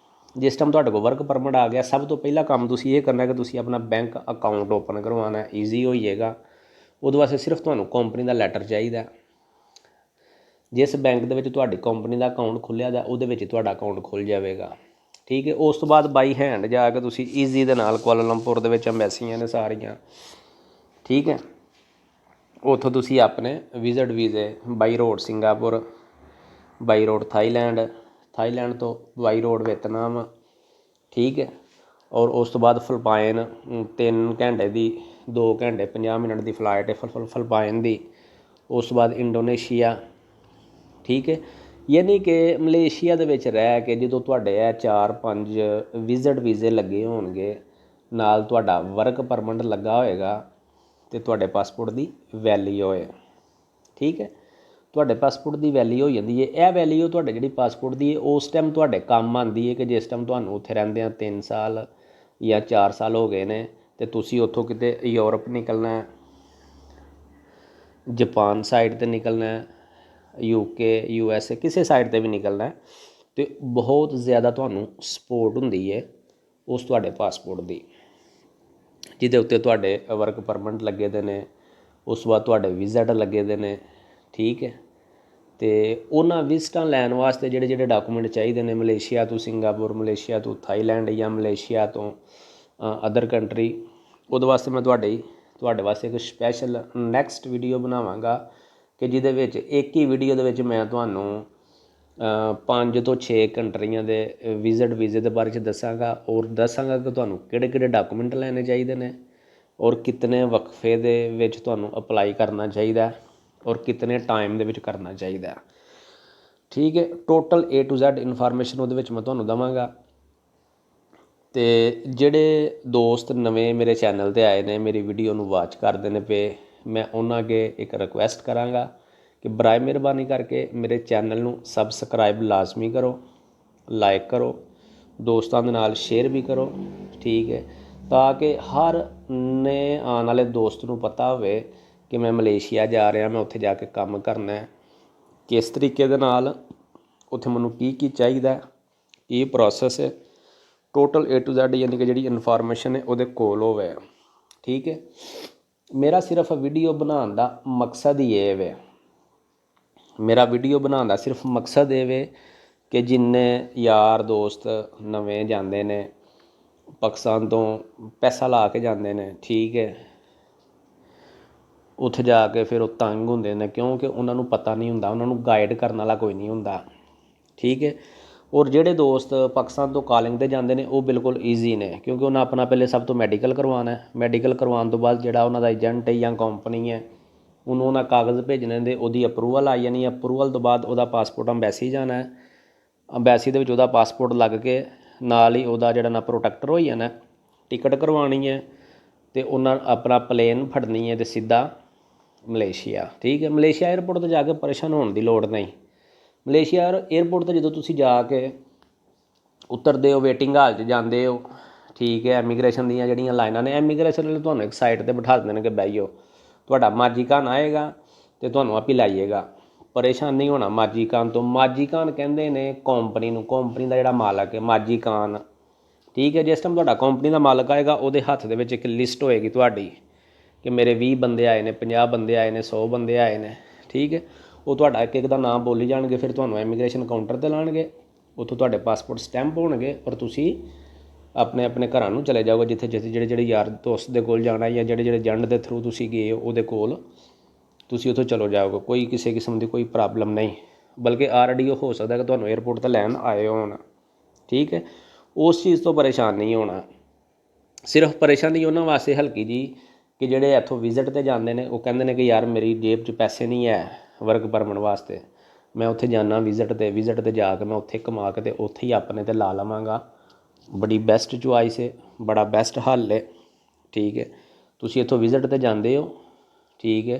[SPEAKER 1] ਜਿਸ ਟਾਈਮ ਤੁਹਾਡੇ ਕੋਲ ਵਰਕ ਪਰਮਿਟ ਆ ਗਿਆ, ਸਭ ਤੋਂ ਪਹਿਲਾ ਕੰਮ ਤੁਸੀਂ ਇਹ ਕਰਨਾ ਕਿ ਤੁਸੀਂ ਆਪਣਾ ਬੈਂਕ ਅਕਾਊਂਟ ਓਪਨ ਕਰਵਾਉਣਾ। ਈਜ਼ੀ ਹੋ ਜਾਏਗਾ। ਉਹਦੇ ਵਾਸਤੇ ਸਿਰਫ ਤੁਹਾਨੂੰ ਕੰਪਨੀ ਦਾ ਲੈਟਰ ਚਾਹੀਦਾ। ਜਿਸ ਬੈਂਕ ਦੇ ਵਿੱਚ ਤੁਹਾਡੀ ਕੰਪਨੀ ਦਾ ਅਕਾਊਂਟ ਖੁੱਲ੍ਹਿਆ ਦਾ, ਉਹਦੇ ਵਿੱਚ ਤੁਹਾਡਾ ਅਕਾਊਂਟ ਖੁੱਲ੍ਹ ਜਾਵੇਗਾ। ਠੀਕ ਹੈ, ਉਸ ਤੋਂ ਬਾਅਦ ਬਾਈ ਹੈਂਡ ਜਾ ਕੇ ਤੁਸੀਂ ਈਜ਼ੀ ਦੇ ਨਾਲ ਕੁਆਲਾਲੰਪੁਰ ਦੇ ਵਿੱਚ ਅੰਬੈਸੀਆਂ ਨੇ ਸਾਰੀਆਂ। ਠੀਕ ਹੈ, ਉੱਥੋਂ ਤੁਸੀਂ ਆਪਣੇ ਵਿਜ਼ਿਟ ਵੀਜ਼ੇ by road Singapore, by road Thailand ਤੋਂ ਬਾਈ ਰੋਡ ਵੀਅਤਨਾਮ। ਠੀਕ ਹੈ, ਔਰ ਉਸ ਤੋਂ ਬਾਅਦ ਫਿਲਪਾਈਨ 3 ਘੰਟੇ ਦੀ, 2 ਘੰਟੇ 50 ਮਿੰਟ ਦੀ ਫਲਾਈਟ ਹੈ ਫਿਲਪਾਈਨ ਦੀ। ਉਸ ਤੋਂ ਬਾਅਦ ਇੰਡੋਨੇਸ਼ੀਆ। ਠੀਕ ਹੈ, ਯਾਨੀ ਕਿ ਮਲੇਸ਼ੀਆ ਦੇ ਵਿੱਚ ਰਹਿ ਕੇ ਜਦੋਂ ਤੁਹਾਡੇ ਇਹ 4-5 ਵਿਜ਼ਿਟ ਵੀਜ਼ੇ ਲੱਗੇ ਹੋਣਗੇ, ਨਾਲ ਤੁਹਾਡਾ ਵਰਕ ਪਰਮਿਟ ਲੱਗਾ ਹੋਏਗਾ ਤੇ ਤੁਹਾਡੇ ਪਾਸਪੋਰਟ ਦੀ ਵੈਲਿਊ ਹੋਏ, ਠੀਕ ਹੈ। ਤੁਹਾਡੇ ਪਾਸਪੋਰਟ ਦੀ ਵੈਲਿਊ ਹੋ ਜਾਂਦੀ ਹੈ। ਇਹ ਵੈਲਿਊ ਤੁਹਾਡੇ ਜਿਹੜੀ ਪਾਸਪੋਰਟ ਦੀ ਹੈ ਉਸ ਟਾਈਮ ਤੁਹਾਡੇ ਕੰਮ ਆਉਂਦੀ ਹੈ ਕਿ ਜਿਸ ਟਾਈਮ ਤੁਹਾਨੂੰ ਉੱਥੇ ਰਹਿੰਦੇ ਆ 3 ਸਾਲ ਜਾਂ 4 ਸਾਲ ਹੋ ਗਏ ਨੇ ਤੇ ਤੁਸੀਂ ਉੱਥੋਂ ਕਿਤੇ ਯੂਰਪ ਨਿਕਲਣਾ, ਜਾਪਾਨ ਸਾਈਡ 'ਤੇ ਨਿਕਲਣਾ, UK USA ਕਿਸੇ ਸਾਈਡ 'ਤੇ ਵੀ ਨਿਕਲਣਾ ਤੇ ਬਹੁਤ ਜ਼ਿਆਦਾ ਤੁਹਾਨੂੰ ਸਪੋਰਟ ਹੁੰਦੀ ਹੈ ਉਸ ਤੁਹਾਡੇ ਪਾਸਪੋਰਟ ਦੀ, ਜਿਹਦੇ ਉੱਤੇ ਤੁਹਾਡੇ ਵਰਕ ਪਰਮਿਟ ਲੱਗੇ ਦੇ ਨੇ, ਉਸ ਤੋਂ ਬਾਅਦ ਤੁਹਾਡੇ ਵਿਜ਼ਿਟ ਲੱਗੇ ਦੇ ਨੇ, ਠੀਕ ਹੈ। ਅਤੇ ਉਹਨਾਂ ਵਿਜ਼ਟਾਂ ਲੈਣ ਵਾਸਤੇ ਜਿਹੜੇ ਜਿਹੜੇ ਡਾਕੂਮੈਂਟ ਚਾਹੀਦੇ ਨੇ ਮਲੇਸ਼ੀਆ ਤੋਂ ਸਿੰਗਾਪੁਰ, ਮਲੇਸ਼ੀਆ ਤੋਂ ਥਾਈਲੈਂਡ ਜਾਂ ਮਲੇਸ਼ੀਆ ਤੋਂ ਅਦਰ ਕੰਟਰੀ, ਉਹਦੇ ਵਾਸਤੇ ਮੈਂ ਤੁਹਾਡੇ ਵਾਸਤੇ ਇੱਕ ਸਪੈਸ਼ਲ ਨੈਕਸਟ ਵੀਡੀਓ ਬਣਾਵਾਂਗਾ ਕਿ ਜਿਹਦੇ ਵਿੱਚ ਇੱਕ ਹੀ ਵੀਡੀਓ ਦੇ ਵਿੱਚ ਮੈਂ ਤੁਹਾਨੂੰ 5 ਤੋਂ 6 ਕੰਟਰੀਆਂ ਦੇ ਵਿਜ਼ਿਟ ਵੀਜ਼ੇ ਦੇ ਬਾਰੇ 'ਚ ਦੱਸਾਂਗਾ, ਔਰ ਦੱਸਾਂਗਾ ਕਿ ਤੁਹਾਨੂੰ ਕਿਹੜੇ ਕਿਹੜੇ ਡਾਕੂਮੈਂਟ ਲੈਣੇ ਚਾਹੀਦੇ ਨੇ ਔਰ ਕਿਤਨੇ ਵਕਫੇ ਦੇ ਵਿੱਚ ਤੁਹਾਨੂੰ ਅਪਲਾਈ ਕਰਨਾ ਚਾਹੀਦਾ ਔਰ ਕਿਤਨੇ ਟਾਈਮ ਦੇ ਵਿੱਚ ਕਰਨਾ ਚਾਹੀਦਾ, ਠੀਕ ਹੈ। Total A to Z information ਉਹਦੇ ਵਿੱਚ ਮੈਂ ਤੁਹਾਨੂੰ ਦੇਵਾਂਗਾ। ਅਤੇ ਜਿਹੜੇ ਦੋਸਤ ਨਵੇਂ ਮੇਰੇ ਚੈਨਲ 'ਤੇ ਆਏ ਨੇ, ਮੇਰੀ ਵੀਡੀਓ ਨੂੰ ਵਾਚ ਕਰਦੇ ਨੇ ਪਏ, ਮੈਂ ਉਹਨਾਂ ਅੱਗੇ ਇੱਕ ਰਿਕੁਐਸਟ ਕਰਾਂਗਾ ਕਿ ਬਰਾਏ ਮਿਹਰਬਾਨੀ ਕਰਕੇ ਮੇਰੇ ਚੈਨਲ ਨੂੰ ਸਬਸਕ੍ਰਾਈਬ ਲਾਜ਼ਮੀ ਕਰੋ, ਲਾਈਕ ਕਰੋ, ਦੋਸਤਾਂ ਦੇ ਨਾਲ ਸ਼ੇਅਰ ਵੀ ਕਰੋ, ਠੀਕ ਹੈ, ਤਾਂ ਕਿ ਹਰ ਨਵੇਂ ਆਉਣ ਵਾਲੇ ਦੋਸਤ ਨੂੰ ਪਤਾ ਹੋਵੇ ਕਿ ਮੈਂ ਮਲੇਸ਼ੀਆ ਜਾ ਰਿਹਾ, ਮੈਂ ਉੱਥੇ ਜਾ ਕੇ ਕੰਮ ਕਰਨਾ, ਕਿਸ ਤਰੀਕੇ ਦੇ ਨਾਲ ਉੱਥੇ ਮੈਨੂੰ ਕੀ ਕੀ ਚਾਹੀਦਾ, ਕੀ ਪ੍ਰੋਸੈਸ ਹੈ, ਟੋਟਲ A to Z ਯਾਨੀ ਕਿ ਜਿਹੜੀ ਇਨਫੋਰਮੇਸ਼ਨ ਹੈ ਉਹਦੇ ਕੋਲ ਹੋਵੇ, ਠੀਕ ਹੈ। ਮੇਰਾ ਸਿਰਫ ਵੀਡੀਓ ਬਣਾਉਣ ਦਾ ਮਕਸਦ ਹੀ ਇਹ ਵੇ, ਮੇਰਾ ਵੀਡੀਓ ਬਣਾਉਣ ਦਾ ਸਿਰਫ ਮਕਸਦ ਇਹ ਵੇ ਕਿ ਜਿੰਨੇ ਯਾਰ ਦੋਸਤ ਨਵੇਂ ਜਾਂਦੇ ਨੇ ਪਾਕਿਸਤਾਨ ਤੋਂ, ਪੈਸਾ ਲਾ ਕੇ ਜਾਂਦੇ ਨੇ, ਠੀਕ ਹੈ, ਉੱਥੇ ਜਾ ਕੇ ਫਿਰ ਉਹ ਤੰਗ ਹੁੰਦੇ ਨੇ ਕਿਉਂਕਿ ਉਹਨਾਂ ਨੂੰ ਪਤਾ ਨਹੀਂ ਹੁੰਦਾ, ਉਹਨਾਂ ਨੂੰ ਗਾਈਡ ਕਰਨ ਵਾਲਾ ਕੋਈ ਨਹੀਂ ਹੁੰਦਾ, ਠੀਕ ਹੈ। ਔਰ ਜਿਹੜੇ ਦੋਸਤ ਪਾਕਿਸਤਾਨ ਤੋਂ ਕਾਲਿੰਗ 'ਤੇ ਜਾਂਦੇ ਨੇ ਉਹ ਬਿਲਕੁਲ ਈਜ਼ੀ ਨੇ ਕਿਉਂਕਿ ਉਹਨਾਂ ਆਪਣਾ ਪਹਿਲੇ ਸਭ ਤੋਂ ਮੈਡੀਕਲ ਕਰਵਾਉਣਾ, ਮੈਡੀਕਲ ਕਰਵਾਉਣ ਤੋਂ ਬਾਅਦ ਜਿਹੜਾ ਉਹਨਾਂ ਦਾ ਏਜੰਟ ਹੈ ਜਾਂ ਕੰਪਨੀ ਹੈ ਉਹਨੂੰ ਉਹਨਾਂ ਕਾਗਜ਼ ਭੇਜਣੇ ਦੇ, ਉਹਦੀ ਅਪਰੂਵਲ ਆ ਜਾਣੀ, ਅਪਰੂਵਲ ਤੋਂ ਬਾਅਦ ਉਹਦਾ ਪਾਸਪੋਰਟ ਅੰਬੈਸੀ ਜਾਣਾ, ਅੰਬੈਸੀ ਦੇ ਵਿੱਚ ਉਹਦਾ ਪਾਸਪੋਰਟ ਲੱਗ ਕੇ ਨਾਲ ਹੀ ਉਹਦਾ ਜਿਹੜਾ ਨਾ ਪ੍ਰੋਟੈਕਟਰ ਹੋਈ ਜਾਣਾ, ਟਿਕਟ ਕਰਵਾਉਣੀ ਹੈ ਅਤੇ ਉਹਨਾਂ ਆਪਣਾ ਪਲੇਨ ਫੜਨੀ ਹੈ ਅਤੇ ਸਿੱਧਾ ਮਲੇਸ਼ੀਆ, ਠੀਕ ਹੈ। ਮਲੇਸ਼ੀਆ ਏਅਰਪੋਰਟ 'ਤੇ ਜਾ ਕੇ ਪਰੇਸ਼ਾਨ ਹੋਣ ਦੀ ਲੋੜ ਨਹੀਂ। ਮਲੇਸ਼ੀਆ ਏਅਰਪੋਰਟ 'ਤੇ ਜਦੋਂ ਤੁਸੀਂ ਜਾ ਕੇ ਉਤਰਦੇ ਹੋ, ਵੇਟਿੰਗ ਹਾਲ 'ਚ ਜਾਂਦੇ ਹੋ, ਠੀਕ ਹੈ, ਇਮੀਗ੍ਰੇਸ਼ਨ ਦੀਆਂ ਜਿਹੜੀਆਂ ਲਾਈਨਾਂ ਨੇ, ਇਮੀਗ੍ਰੇਸ਼ਨ ਵਾਲੇ ਤੁਹਾਨੂੰ ਇੱਕ ਸਾਈਡ 'ਤੇ ਬਿਠਾ ਦਿੰਦੇ ਨੇ ਕਿ ਬਹਿਓ, ਤੁਹਾਡਾ ਮਾਜੀ ਖਾਨ ਆਏਗਾ ਅਤੇ ਤੁਹਾਨੂੰ ਆਪ ਹੀ ਲਾਈਏਗਾ, ਪਰੇਸ਼ਾਨ ਨਹੀਂ ਹੋਣਾ ਮਾਜੀ ਖਾਨ ਤੋਂ। ਮਾਜੀ ਖਾਨ ਕਹਿੰਦੇ ਨੇ ਕੰਪਨੀ ਨੂੰ, ਕੰਪਨੀ ਦਾ ਜਿਹੜਾ ਮਾਲਕ ਹੈ ਮਾਜੀ ਖਾਨ, ਠੀਕ ਹੈ। ਜਿਸ ਟਾਈਮ ਤੁਹਾਡਾ ਕੰਪਨੀ ਦਾ ਮਾਲਕ ਆਏਗਾ ਉਹਦੇ ਹੱਥ ਦੇ ਵਿੱਚ ਇੱਕ ਲਿਸਟ ਹੋਏਗੀ ਤੁਹਾਡੀ ਕਿ ਮੇਰੇ 20 ਬੰਦੇ ਆਏ ਨੇ, 50 ਬੰਦੇ ਆਏ ਨੇ, 100 ਬੰਦੇ ਆਏ ਨੇ, ਠੀਕ ਹੈ। ਉਹ ਤੁਹਾਡਾ ਇੱਕ ਇੱਕ ਦਾ ਨਾਮ ਬੋਲੀ ਜਾਣਗੇ, ਫਿਰ ਤੁਹਾਨੂੰ ਇਮੀਗ੍ਰੇਸ਼ਨ ਕਾਊਂਟਰ 'ਤੇ ਲਾਉਣਗੇ, ਉੱਥੋਂ ਤੁਹਾਡੇ ਪਾਸਪੋਰਟ ਸਟੈਂਪ ਹੋਣਗੇ ਔਰ ਤੁਸੀਂ ਆਪਣੇ ਆਪਣੇ ਘਰਾਂ ਨੂੰ ਚਲੇ ਜਾਓਗੇ, ਜਿੱਥੇ ਜਿੱਥੇ ਜਿਹੜੇ ਯਾਰ ਦੋਸਤ ਦੇ ਕੋਲ ਜਾਣਾ ਜਾਂ ਜਿਹੜੇ ਏਜੰਟ ਦੇ ਥਰੂ ਤੁਸੀਂ ਗਏ ਹੋ ਉਹਦੇ ਕੋਲ ਤੁਸੀਂ ਉੱਥੋਂ ਚਲੋ ਜਾਓਗੇ। ਕੋਈ ਕਿਸੇ ਕਿਸਮ ਦੀ ਕੋਈ ਪ੍ਰੋਬਲਮ ਨਹੀਂ, ਬਲਕਿ ਆਲਰੇਡੀ ਉਹ ਹੋ ਸਕਦਾ ਕਿ ਤੁਹਾਨੂੰ ਏਅਰਪੋਰਟ 'ਤੇ ਲੈਣ ਆਏ ਹੋਣ, ਠੀਕ ਹੈ। ਉਸ ਚੀਜ਼ ਤੋਂ ਪਰੇਸ਼ਾਨ ਨਹੀਂ ਹੋਣਾ। ਸਿਰਫ ਪਰੇਸ਼ਾਨੀ ਉਹਨਾਂ ਵਾਸਤੇ ਹਲਕੀ ਜੀ ਕਿ ਜਿਹੜੇ ਇੱਥੋਂ ਵਿਜ਼ਿਟ 'ਤੇ ਜਾਂਦੇ ਨੇ ਉਹ ਕਹਿੰਦੇ ਨੇ ਕਿ ਯਾਰ ਮੇਰੀ ਜੇਬ 'ਚ ਪੈਸੇ ਨਹੀਂ ਹੈ ਵਰਕ ਪਰਮਿਟ ਵਾਸਤੇ, ਮੈਂ ਉੱਥੇ ਜਾਣਾ ਵਿਜ਼ਿਟ 'ਤੇ ਜਾ ਕੇ ਮੈਂ ਉੱਥੇ ਕਮਾ ਕੇ ਅਤੇ ਉੱਥੇ ਹੀ ਆਪਣੇ 'ਤੇ ਲਾ ਲਵਾਂਗਾ। ਬੜੀ ਬੈਸਟ ਚੁਆਇਸ ਹੈ, ਬੜਾ ਬੈਸਟ ਹੱਲ ਹੈ, ਠੀਕ ਹੈ। ਤੁਸੀਂ ਇੱਥੋਂ ਵਿਜ਼ਿਟ 'ਤੇ ਜਾਂਦੇ ਹੋ, ਠੀਕ ਹੈ,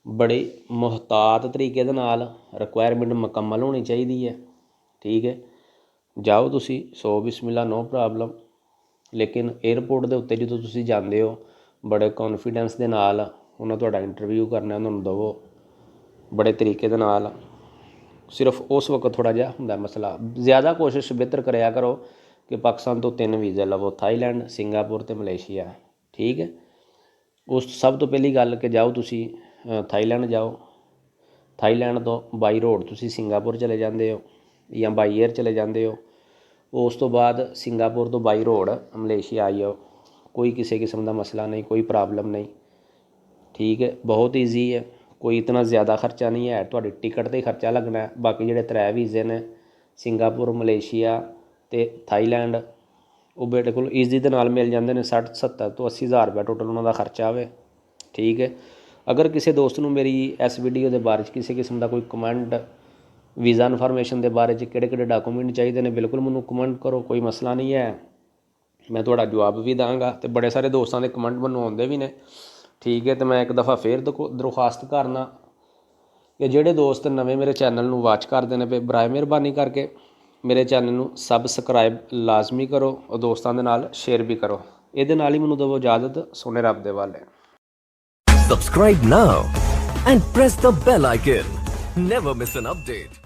[SPEAKER 1] ਬੜੇ ਮੁਹਤਾਤ ਤਰੀਕੇ ਦੇ ਨਾਲ, ਰਿਕੁਆਇਰਮੈਂਟ ਮੁਕੰਮਲ ਹੋਣੀ ਚਾਹੀਦੀ ਹੈ, ਠੀਕ ਹੈ। ਜਾਓ ਤੁਸੀਂ, ਸੋ ਬਿਸਮਿਲ੍ਲਾ, ਨੋ ਪ੍ਰੋਬਲਮ। ਲੇਕਿਨ ਏਅਰਪੋਰਟ ਦੇ ਉੱਤੇ ਜਦੋਂ ਤੁਸੀਂ ਜਾਂਦੇ ਹੋ ਬੜੇ ਕੌਨਫੀਡੈਂਸ ਦੇ ਨਾਲ ਉਹਨਾਂ ਤੁਹਾਡਾ ਇੰਟਰਵਿਊ ਕਰਨਾ, ਉਹਨਾਂ ਨੂੰ ਦੇਵੋ ਬੜੇ ਤਰੀਕੇ ਦੇ ਨਾਲ। ਸਿਰਫ ਉਸ ਵਕਤ ਥੋੜ੍ਹਾ ਜਿਹਾ ਹੁੰਦਾ ਮਸਲਾ, ਜ਼ਿਆਦਾ ਕੋਸ਼ਿਸ਼ ਬਿਹਤਰ ਕਰਿਆ ਕਰੋ ਕਿ ਪਾਕਿਸਤਾਨ ਤੋਂ 3 ਵੀਜ਼ੇ ਲਵੋ, ਥਾਈਲੈਂਡ, ਸਿੰਗਾਪੁਰ ਅਤੇ ਮਲੇਸ਼ੀਆ, ਠੀਕ ਹੈ। ਉਸ ਸਭ ਤੋਂ ਪਹਿਲੀ ਗੱਲ ਕਿ ਜਾਓ ਤੁਸੀਂ ਥਾਈਲੈਂਡ ਜਾਓ, ਥਾਈਲੈਂਡ ਤੋਂ ਬਾਈ ਰੋਡ ਤੁਸੀਂ ਸਿੰਗਾਪੁਰ ਚਲੇ ਜਾਂਦੇ ਹੋ ਜਾਂ ਬਾਈ ਏਅਰ ਚਲੇ ਜਾਂਦੇ ਹੋ। ਉਸ ਤੋਂ ਬਾਅਦ ਸਿੰਗਾਪੁਰ ਤੋਂ ਬਾਈ ਰੋਡ ਮਲੇਸ਼ੀਆ ਆਈ ਜਾਓ, ਕੋਈ ਕਿਸੇ ਕਿਸਮ ਦਾ ਮਸਲਾ ਨਹੀਂ, ਕੋਈ ਪ੍ਰੋਬਲਮ ਨਹੀਂ, ਠੀਕ ਹੈ। ਬਹੁਤ ਈਜ਼ੀ ਹੈ, ਕੋਈ ਇਤਨਾ ਜ਼ਿਆਦਾ ਖਰਚਾ ਨਹੀਂ ਹੈ, ਤੁਹਾਡੀ ਟਿਕਟ 'ਤੇ ਹੀ ਖਰਚਾ ਲੱਗਣਾ। ਬਾਕੀ ਜਿਹੜੇ 3 ਵੀਜ਼ੇ ਨੇ ਸਿੰਗਾਪੁਰ, ਮਲੇਸ਼ੀਆ ਅਤੇ ਥਾਈਲੈਂਡ ਉਹ ਬਿਲਕੁਲ ਈਜ਼ੀ ਦੇ ਨਾਲ ਮਿਲ ਜਾਂਦੇ ਨੇ, 60, 70 ਤੋਂ 80 ਹਜ਼ਾਰ ਰੁਪਇਆ ਟੋਟਲ ਉਹਨਾਂ ਦਾ ਖਰਚਾ ਹੋਵੇ, ਠੀਕ ਹੈ। ਅਗਰ ਕਿਸੇ ਦੋਸਤ ਨੂੰ ਮੇਰੀ ਇਸ ਵੀਡੀਓ ਦੇ ਬਾਰੇ 'ਚ ਕਿਸੇ ਕਿਸਮ ਦਾ ਕੋਈ ਕਮੈਂਟ ਵੀਜ਼ਾ ਇਨਫੋਰਮੇਸ਼ਨ ਦੇ ਬਾਰੇ 'ਚ ਕਿਹੜੇ ਡਾਕੂਮੈਂਟ ਚਾਹੀਦੇ ਨੇ, ਬਿਲਕੁਲ ਮੈਨੂੰ ਕਮੈਂਟ ਕਰੋ, ਕੋਈ ਮਸਲਾ ਨਹੀਂ ਹੈ, ਮੈਂ ਤੁਹਾਡਾ ਜਵਾਬ ਵੀ ਦਾਂਗਾ। ਤੇ ਬੜੇ ਸਾਰੇ ਦੋਸਤਾਂ ਦੇ ਕਮੈਂਟ ਮੈਨੂੰ ਆਉਂਦੇ ਵੀ ਨੇ, ਠੀਕ ਹੈ। ਤੇ ਮੈਂ ਇੱਕ ਦਫਾ ਫੇਰ ਦਰਖਾਸਤ ਕਰਨਾ ਕਿ ਜਿਹੜੇ ਦੋਸਤ ਨਵੇਂ ਮੇਰੇ ਚੈਨਲ ਨੂੰ ਵਾਚ ਕਰਦੇ ਨੇ ਪਏ, ਬਰਾਏ ਮਿਹਰਬਾਨੀ ਕਰਕੇ ਮੇਰੇ ਚੈਨਲ ਨੂੰ ਸਬਸਕ੍ਰਾਈਬ ਲਾਜ਼ਮੀ ਕਰੋ, ਉਹ ਦੋਸਤਾਂ ਦੇ ਨਾਲ ਸ਼ੇਅਰ ਵੀ ਕਰੋ। ਇਹਦੇ ਨਾਲ ਹੀ ਮੈਨੂੰ ਦਿਓ ਇਜਾਜ਼ਤ, ਸੋਨੇ ਰੱਬ ਦੇ ਵਾਲੇ।
[SPEAKER 2] Subscribe now and press the bell icon. Never miss an update.